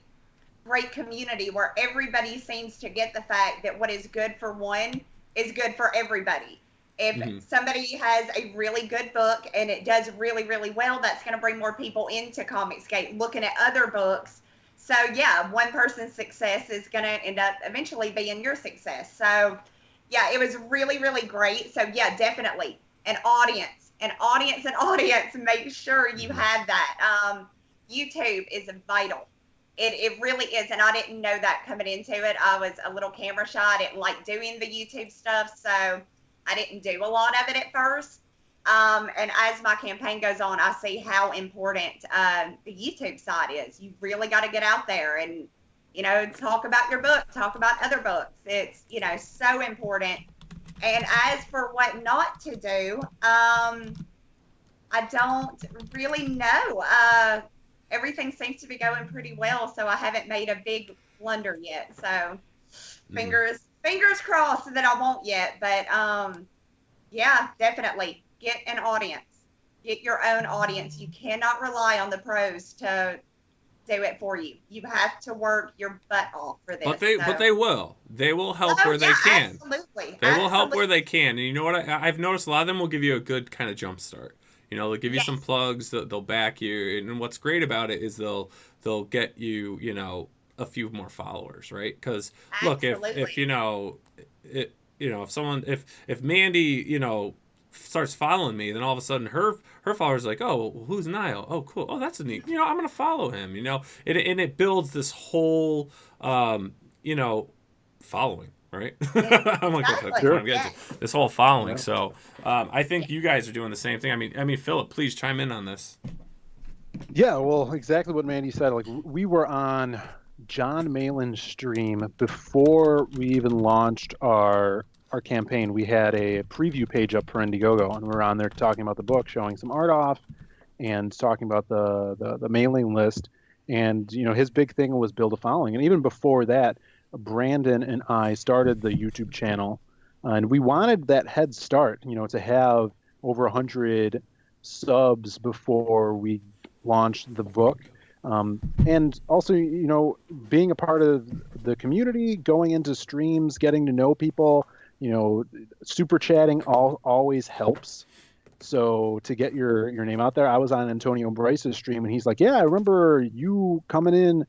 great community where everybody seems to get the fact that what is good for one is good for everybody. If somebody has a really good book and it does really, really well, that's going to bring more people into Comicsgate looking at other books. So yeah, one person's success is going to end up eventually being your success. So yeah, it was really, really great. So yeah, definitely an audience. Make sure you have that. YouTube is vital. It really is. And I didn't know that coming into it. I was a little camera shy. I didn't like doing the YouTube stuff. So I didn't do a lot of it at first. And as my campaign goes on, I see how important the YouTube side is. You really got to get out there and, you know, talk about your book, talk about other books. It's, you know, so important. And as for what not to do, I don't really know. Everything seems to be going pretty well, so I haven't made a big blunder yet. So fingers crossed that I won't yet. But yeah, definitely get an audience. Get your own audience. You cannot rely on the pros to do it for you. You have to work your butt off for this. But they will. They will help where they can. Absolutely. They will help where they can. And you know what? I've noticed a lot of them will give you a good kind of jump start. You know, they'll give you some plugs. They'll back you. And what's great about it is they'll get you, you know, a few more followers, right? Because look, if you know, if Mandy, you know, starts following me, then all of a sudden her followers are like, oh, who's Nile? Oh, cool. Oh, that's a neat. You know, I'm gonna follow him. You know, and it builds this whole, you know, following. Right? I'm like, this whole following. Yeah. So I think you guys are doing the same thing. I mean, Philip, please chime in on this. Yeah, well, exactly what Mandy said. Like, we were on John Malin's stream before we even launched our campaign. We had a preview page up for Indiegogo, and we were on there talking about the book, showing some art off, and talking about the mailing list. And you know, his big thing was build a following. And even before that, Brandon and I started the YouTube channel, and we wanted that head start, you know, to have over 100 subs before we launched the book. And also, you know, being a part of the community, going into streams, getting to know people, you know, super chatting always helps. So to get your name out there, I was on Antonio Bryce's stream, and he's like, yeah, I remember you coming in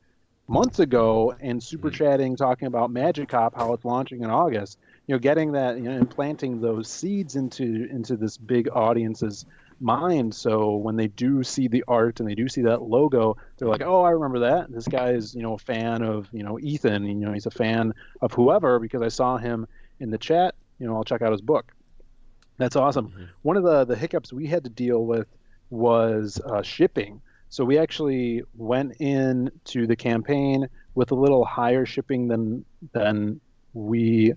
months ago and super chatting, talking about Magic Cop, how it's launching in August. You know, getting that, you know, and planting those seeds into this big audience's mind. So when they do see the art and they do see that logo, they're like, oh, I remember that. This guy is, you know, a fan of, you know, Ethan. You know, he's a fan of whoever because I saw him in the chat. You know, I'll check out his book. That's awesome. One of the hiccups we had to deal with was shipping. So we actually went into the campaign with a little higher shipping than we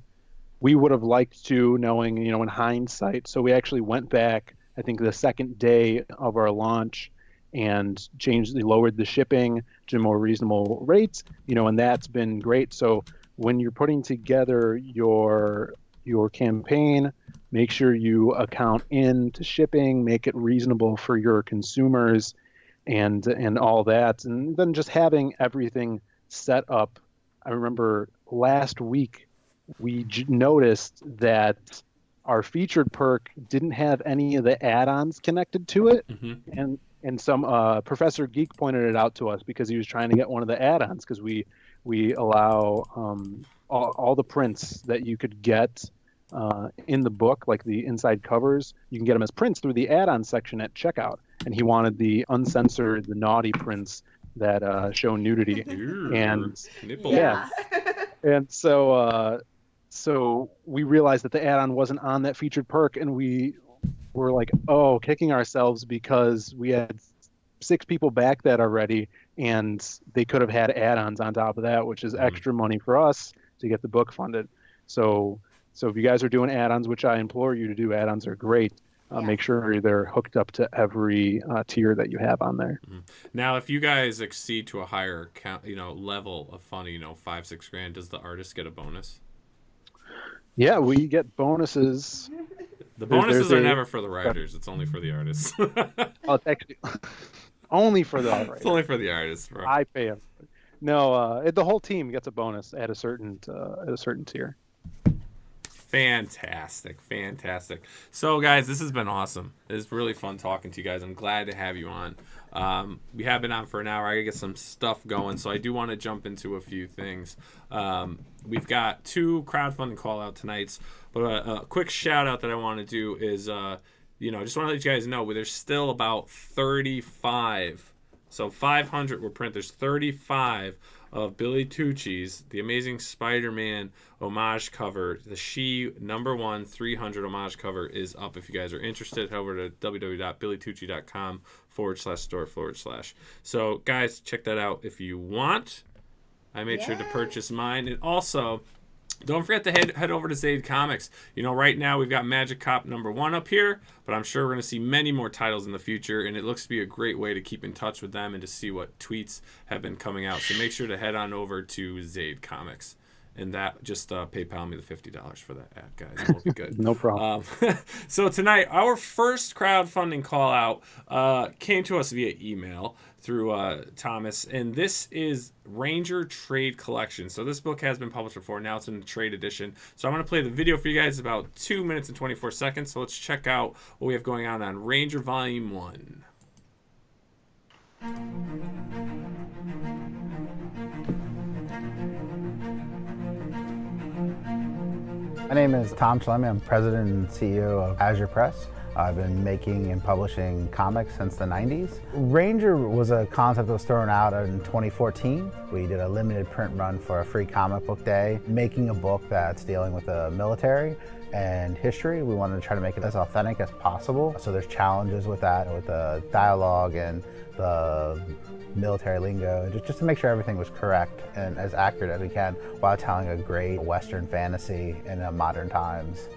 would have liked to, knowing, you know, in hindsight. So we actually went back, I think, the second day of our launch and lowered the shipping to more reasonable rates, you know, and that's been great. So when you're putting together your campaign, make sure you account into shipping, make it reasonable for your consumers, and all that, and then just having everything set up. I remember last week we noticed that our featured perk didn't have any of the add-ons connected to it, and some Professor Geek pointed it out to us because he was trying to get one of the add-ons, because we allow all the prints that you could get in the book, like the inside covers, you can get them as prints through the add-on section at checkout. And he wanted the uncensored, the naughty prints that show nudity. And yeah. And so we realized that the add-on wasn't on that featured perk, and we were like, oh, kicking ourselves because we had 6 people back that already, and they could have had add-ons on top of that, which is extra money for us to get the book funded. So if you guys are doing add-ons, which I implore you to do, add-ons are great. Make sure they're hooked up to every tier that you have on there. Now, if you guys exceed to a higher count, level of funding, 5-6 grand, does the artist get a bonus? Yeah, we get bonuses. The bonuses are never for the writers. It's only for the artists. Oh, it's actually only for the writers. It's only for the artists, bro. I pay them. No, the whole team gets a bonus at a certain tier. Fantastic. So, guys, this has been awesome. It's really fun talking to you guys. I'm glad to have you on. We have been on for an hour. I gotta get some stuff going, so I do want to jump into a few things. We've got 2 crowdfunding call-out tonights, but a quick shout-out that I want to do is, just want to let you guys know there's still about 35. So 500 were printed. There's 35 of Billy Tucci's The Amazing Spider-Man homage cover. The She #1 300 homage cover is up. If you guys are interested, head over to www.billytucci.com/store/. So, guys, check that out if you want. I made sure to purchase mine. And also, don't forget to head over to Zaid Comics. Right now we've got Magic Cop #1 up here, but I'm sure we're going to see many more titles in the future, and it looks to be a great way to keep in touch with them and to see what tweets have been coming out. So make sure to head on over to Zaid Comics. And that, just PayPal me the $50 for that ad, guys. It will be good. No problem. So tonight, our first crowdfunding call out came to us via email through Thomas, and this is Ranger Trade Collection. So this book has been published before. Now it's in the trade edition. So I'm going to play the video for you guys. It's about 2 minutes and 24 seconds. So let's check out what we have going on Ranger Volume 1. My name is Tom Chalemi. I'm president and CEO of Azure Press. I've been making and publishing comics since the 90s. Ranger was a concept that was thrown out in 2014. We did a limited print run for a free comic book day, making a book that's dealing with the military and history. We wanted to try to make it as authentic as possible. So there's challenges with that, with the dialogue and the military lingo, just to make sure everything was correct and as accurate as we can while telling a great Western fantasy in modern times.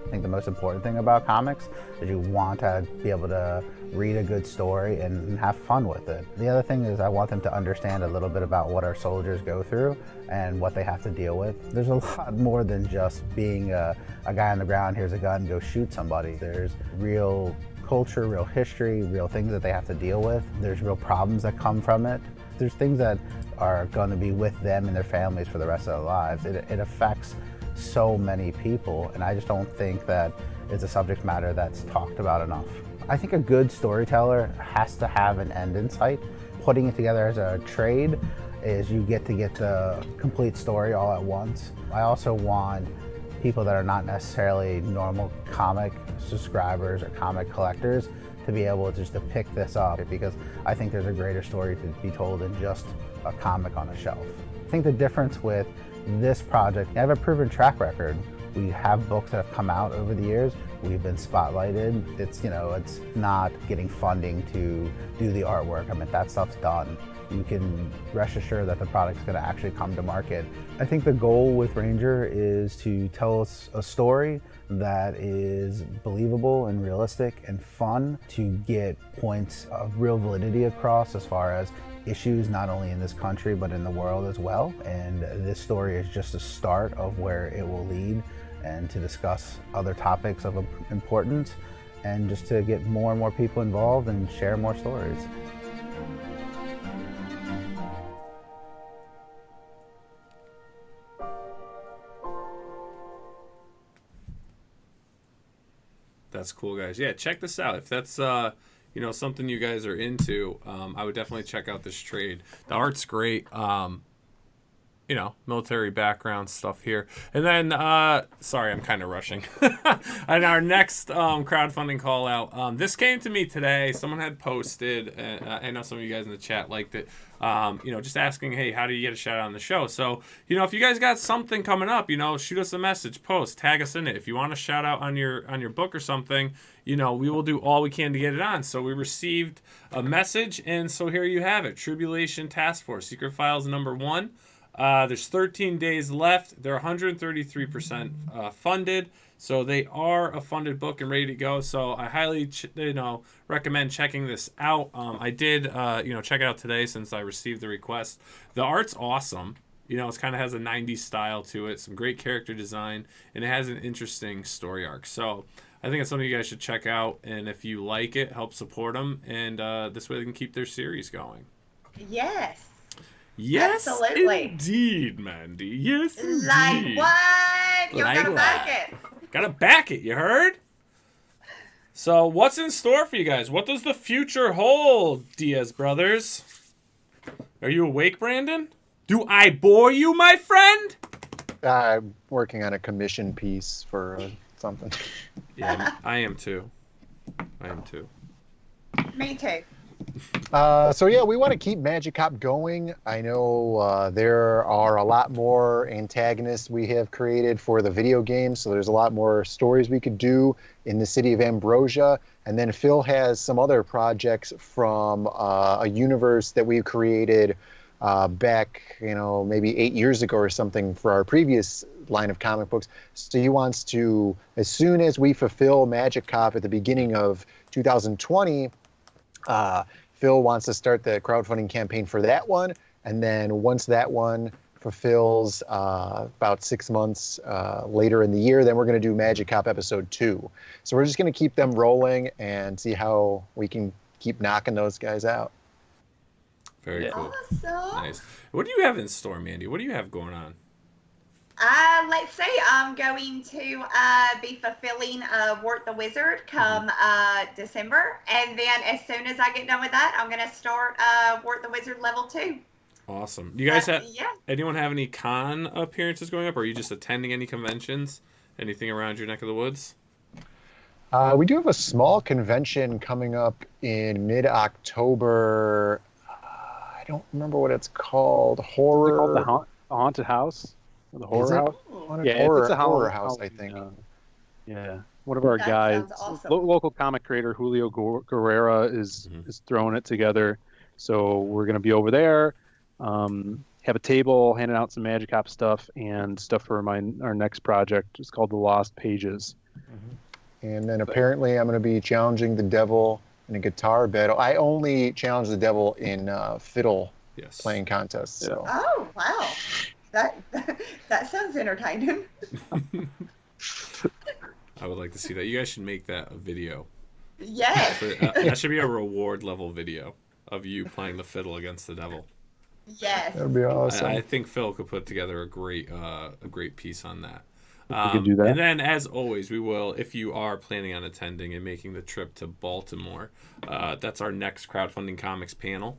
I think the most important thing about comics is you want to be able to read a good story and have fun with it. The other thing is I want them to understand a little bit about what our soldiers go through and what they have to deal with. There's a lot more than just being a guy on the ground, here's a gun, go shoot somebody. There's real culture, real history, real things that they have to deal with. There's real problems that come from it. There's things that are going to be with them and their families for the rest of their lives. It affects so many people, and I just don't think that it's a subject matter that's talked about enough. I think a good storyteller has to have an end in sight. Putting it together as a trade is you get the complete story all at once. I also want people that are not necessarily normal comic subscribers or comic collectors to be able just to pick this up, because I think there's a greater story to be told than just a comic on a shelf. I think the difference with this project, I have a proven track record. We have books that have come out over the years. We've been spotlighted. It's not getting funding to do the artwork. I mean, that stuff's done. You can rest assured that the product's going to actually come to market. I think the goal with Ranger is to tell us a story that is believable and realistic and fun, to get points of real validity across as far as issues not only in this country but in the world as well. And this story is just a start of where it will lead, and to discuss other topics of importance, and just to get more and more people involved and share more stories. That's cool, guys. Yeah, check this out. If that's something you guys are into, I would definitely check out this trade. The art's great. Military background stuff here. And then, sorry, I'm kind of rushing. And our next crowdfunding call out, this came to me today. Someone had posted, I know some of you guys in the chat liked it, just asking, hey, how do you get a shout out on the show? So, if you guys got something coming up, shoot us a message, post, tag us in it. If you want a shout out on your book or something, we will do all we can to get it on. So we received a message, and so here you have it. Tribulation Taskforce, Secret Files #1. There's 13 days left. They're 133% funded, so they are a funded book and ready to go. So I highly, recommend checking this out. I did, check it out today since I received the request. The art's awesome. It kind of has a 90s style to it, some great character design, and it has an interesting story arc. So I think it's something you guys should check out, and if you like it, help support them, and this way they can keep their series going. Yes. Yes, absolutely. Indeed, Mandy. Yes, indeed. Like what? You gotta back it. Gotta back it, you heard? So what's in store for you guys? What does the future hold, Diaz brothers? Are you awake, Brandon? Do I bore you, my friend? I'm working on a commission piece for something. Yeah, I am too. Me too. We want to keep Magic Cop going. I know there are a lot more antagonists we have created for the video game, so there's a lot more stories we could do in the city of Ambrosia. And then Phil has some other projects from a universe that we created back, maybe 8 years ago or something for our previous line of comic books. So he wants to, as soon as we fulfill Magic Cop at the beginning of 2020, Phil wants to start the crowdfunding campaign for that one. And then once that one fulfills about 6 months later in the year, then we're going to do Magic Cop episode 2. So we're just going to keep them rolling and see how we can keep knocking those guys out. Very cool. Awesome. Nice. What do you have in store, Mandy? What do you have going on? Let's see. I'm going to be fulfilling Wart the Wizard come December, and then as soon as I get done with that, I'm going to start Wart the Wizard level 2. Awesome. Do you guys have? Yeah. Anyone have any con appearances going up, or are you just attending any conventions? Anything around your neck of the woods? We do have a small convention coming up in mid-October. I don't remember what it's called. Horror. Is it called the Haunted House? Or the Horror House? Yeah, it's a horror house, I think. Yeah. One of our That guys, sounds awesome. local comic creator Julio Guerrera is throwing it together. So we're going to be over there, have a table, handing out some Magic Cop stuff and stuff for our next project. It's called The Lost Pages. And then apparently I'm going to be challenging the devil in a guitar battle. I only challenge the devil in fiddle playing contests. So. Oh, wow. That sounds entertaining. I would like to see that. You guys should make that a video. Yes. That should be a reward level video of you playing the fiddle against the devil. Yes. That would be awesome. I think Phil could put together a great piece on that. We can do that. And then, as always, we will, if you are planning on attending and making the trip to Baltimore, that's our next Crowdfunding Comics panel.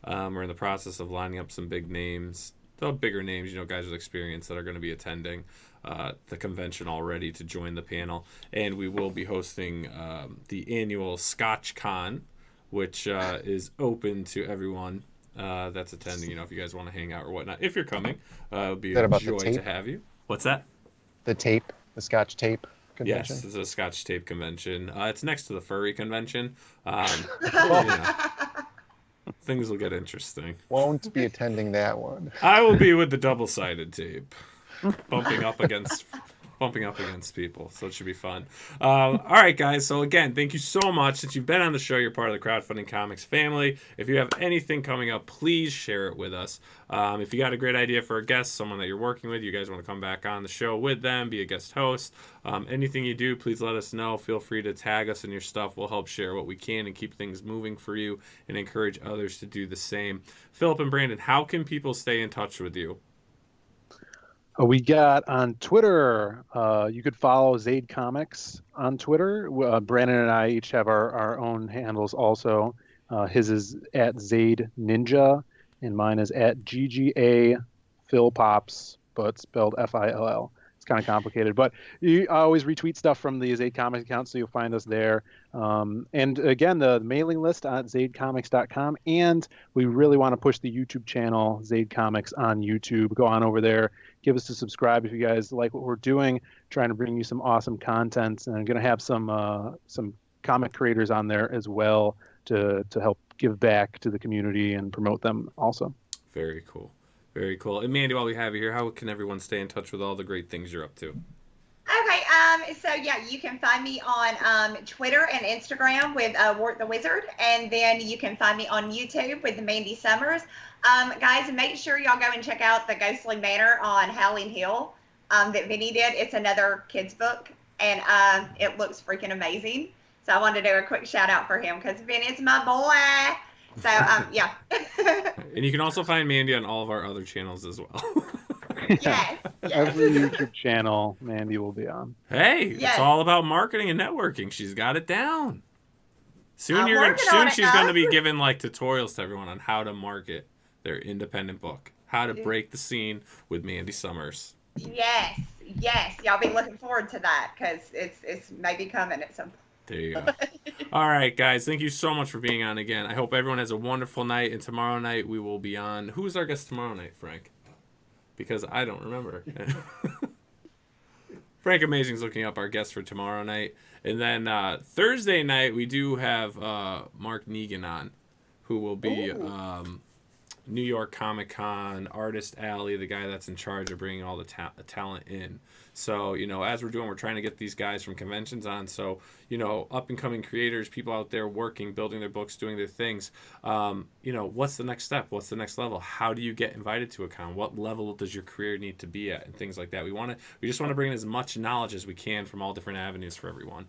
We're in the process of lining up some big names, the bigger names, guys with experience that are going to be attending the convention already to join the panel. And we will be hosting the annual Scotch Con, which is open to everyone that's attending. If you guys want to hang out or whatnot. If you're coming, it would be a joy to have you. What's that? The Scotch tape convention? Yes, it's a Scotch tape convention. It's next to the furry convention. Things will get interesting. Won't be attending that one. I will be with the double-sided tape, bumping up against people, so it should be fun. All right, guys. So again, thank you so much that you've been on the show. You're part of the Crowdfunding Comics family. If you have anything coming up, please share it with us. If you got a great idea for a guest, someone that you're working with, you guys want to come back on the show with them, be a guest host, anything you do, please let us know. Feel free to tag us in your stuff. We'll help share what we can and keep things moving for you and encourage others to do the same. Phillip and Brandon, how can people stay in touch with you? We got on Twitter. You could follow Zaid Comics on Twitter. Brandon and I each have our own handles also. His is at Zaid Ninja, and mine is at GGA Phil Pops, but spelled FILL. It's kind of complicated, but I always retweet stuff from the Zaid Comics account, so you'll find us there. And again, the mailing list at zaidcomics.com, and we really want to push the YouTube channel, Zaid Comics on YouTube. Go on over there. Give us a subscribe if you guys like what we're doing. Trying to bring you some awesome content, and I'm going to have some comic creators on there as well to help give back to the community and promote them also. Very cool. Very cool. And Mandy, while we have you here, how can everyone stay in touch with all the great things you're up to? Okay, so yeah, you can find me on Twitter and Instagram with Wart the Wizard, and then you can find me on YouTube with Mandy Summers. Guys, make sure y'all go and check out the Ghostly Manor on Howling Hill that Vinny did. It's another kid's book, and it looks freaking amazing. So I wanted to do a quick shout out for him because Vinny's my boy. So yeah. And you can also find Mandy on all of our other channels as well. Yes. Every YouTube channel Mandy will be on. Hey, Yes. it's all about marketing and networking. She's got it down. Soon I'm working on it, she's going to guys. be giving like tutorials to everyone on how to market their independent book, how to break the scene with Mandy Summers. Yes. Y'all be looking forward to that because it's maybe coming at some point. There you go. All right, guys. Thank you so much for being on again. I hope everyone has a wonderful night. And tomorrow night we will be on. Who's our guest tomorrow night, Frank? Because I don't remember. Frank Amazing's looking up our guest for tomorrow night. And then Thursday night we do have Mark Negan on, who will be New York Comic Con, Artist Alley, the guy that's in charge of bringing all the talent in. So, as we're trying to get these guys from conventions on. So, up-and-coming creators, people out there working, building their books, doing their things. What's the next step? What's the next level? How do you get invited to a con? What level does your career need to be at? And things like that. We just want to bring in as much knowledge as we can from all different avenues for everyone.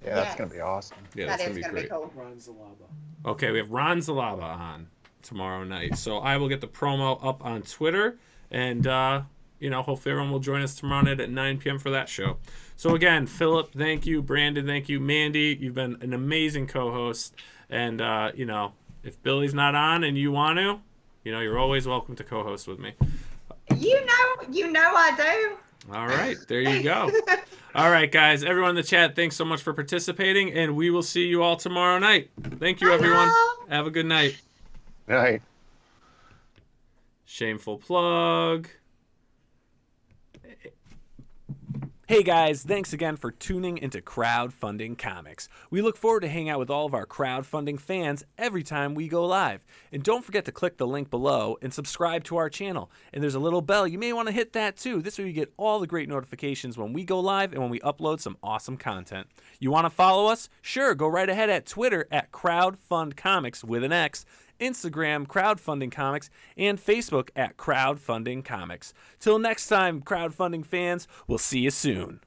Yeah, that's going to be awesome. Yeah, That that's is going to be great. cool. Ron Zalaba. Okay, we have Ron Zalaba on tomorrow night. So I will get the promo up on Twitter, and hopefully everyone will join us tomorrow night at 9 p.m. for that show. So again, Phillip, thank you. Brandon, thank you. Mandy, you've been an amazing co-host. And if Billy's not on and you want to, you're always welcome to co-host with me. You know I do. All right, there you go. All right, guys, everyone in the chat, thanks so much for participating, and we will see you all tomorrow night. Thank you, everyone. Hello. Have a good night. Right. Shameful plug. Hey guys, thanks again for tuning into Crowdfunding Comics. We look forward to hanging out with all of our crowdfunding fans every time we go live. And don't forget to click the link below and subscribe to our channel. And there's a little bell, you may want to hit that too. This way you get all the great notifications when we go live and when we upload some awesome content. You want to follow us? Sure, go right ahead at Twitter at CrowdFundComics with an X, Instagram, Crowdfunding Comics, and Facebook at Crowdfunding Comics. Till next time, crowdfunding fans, we'll see you soon.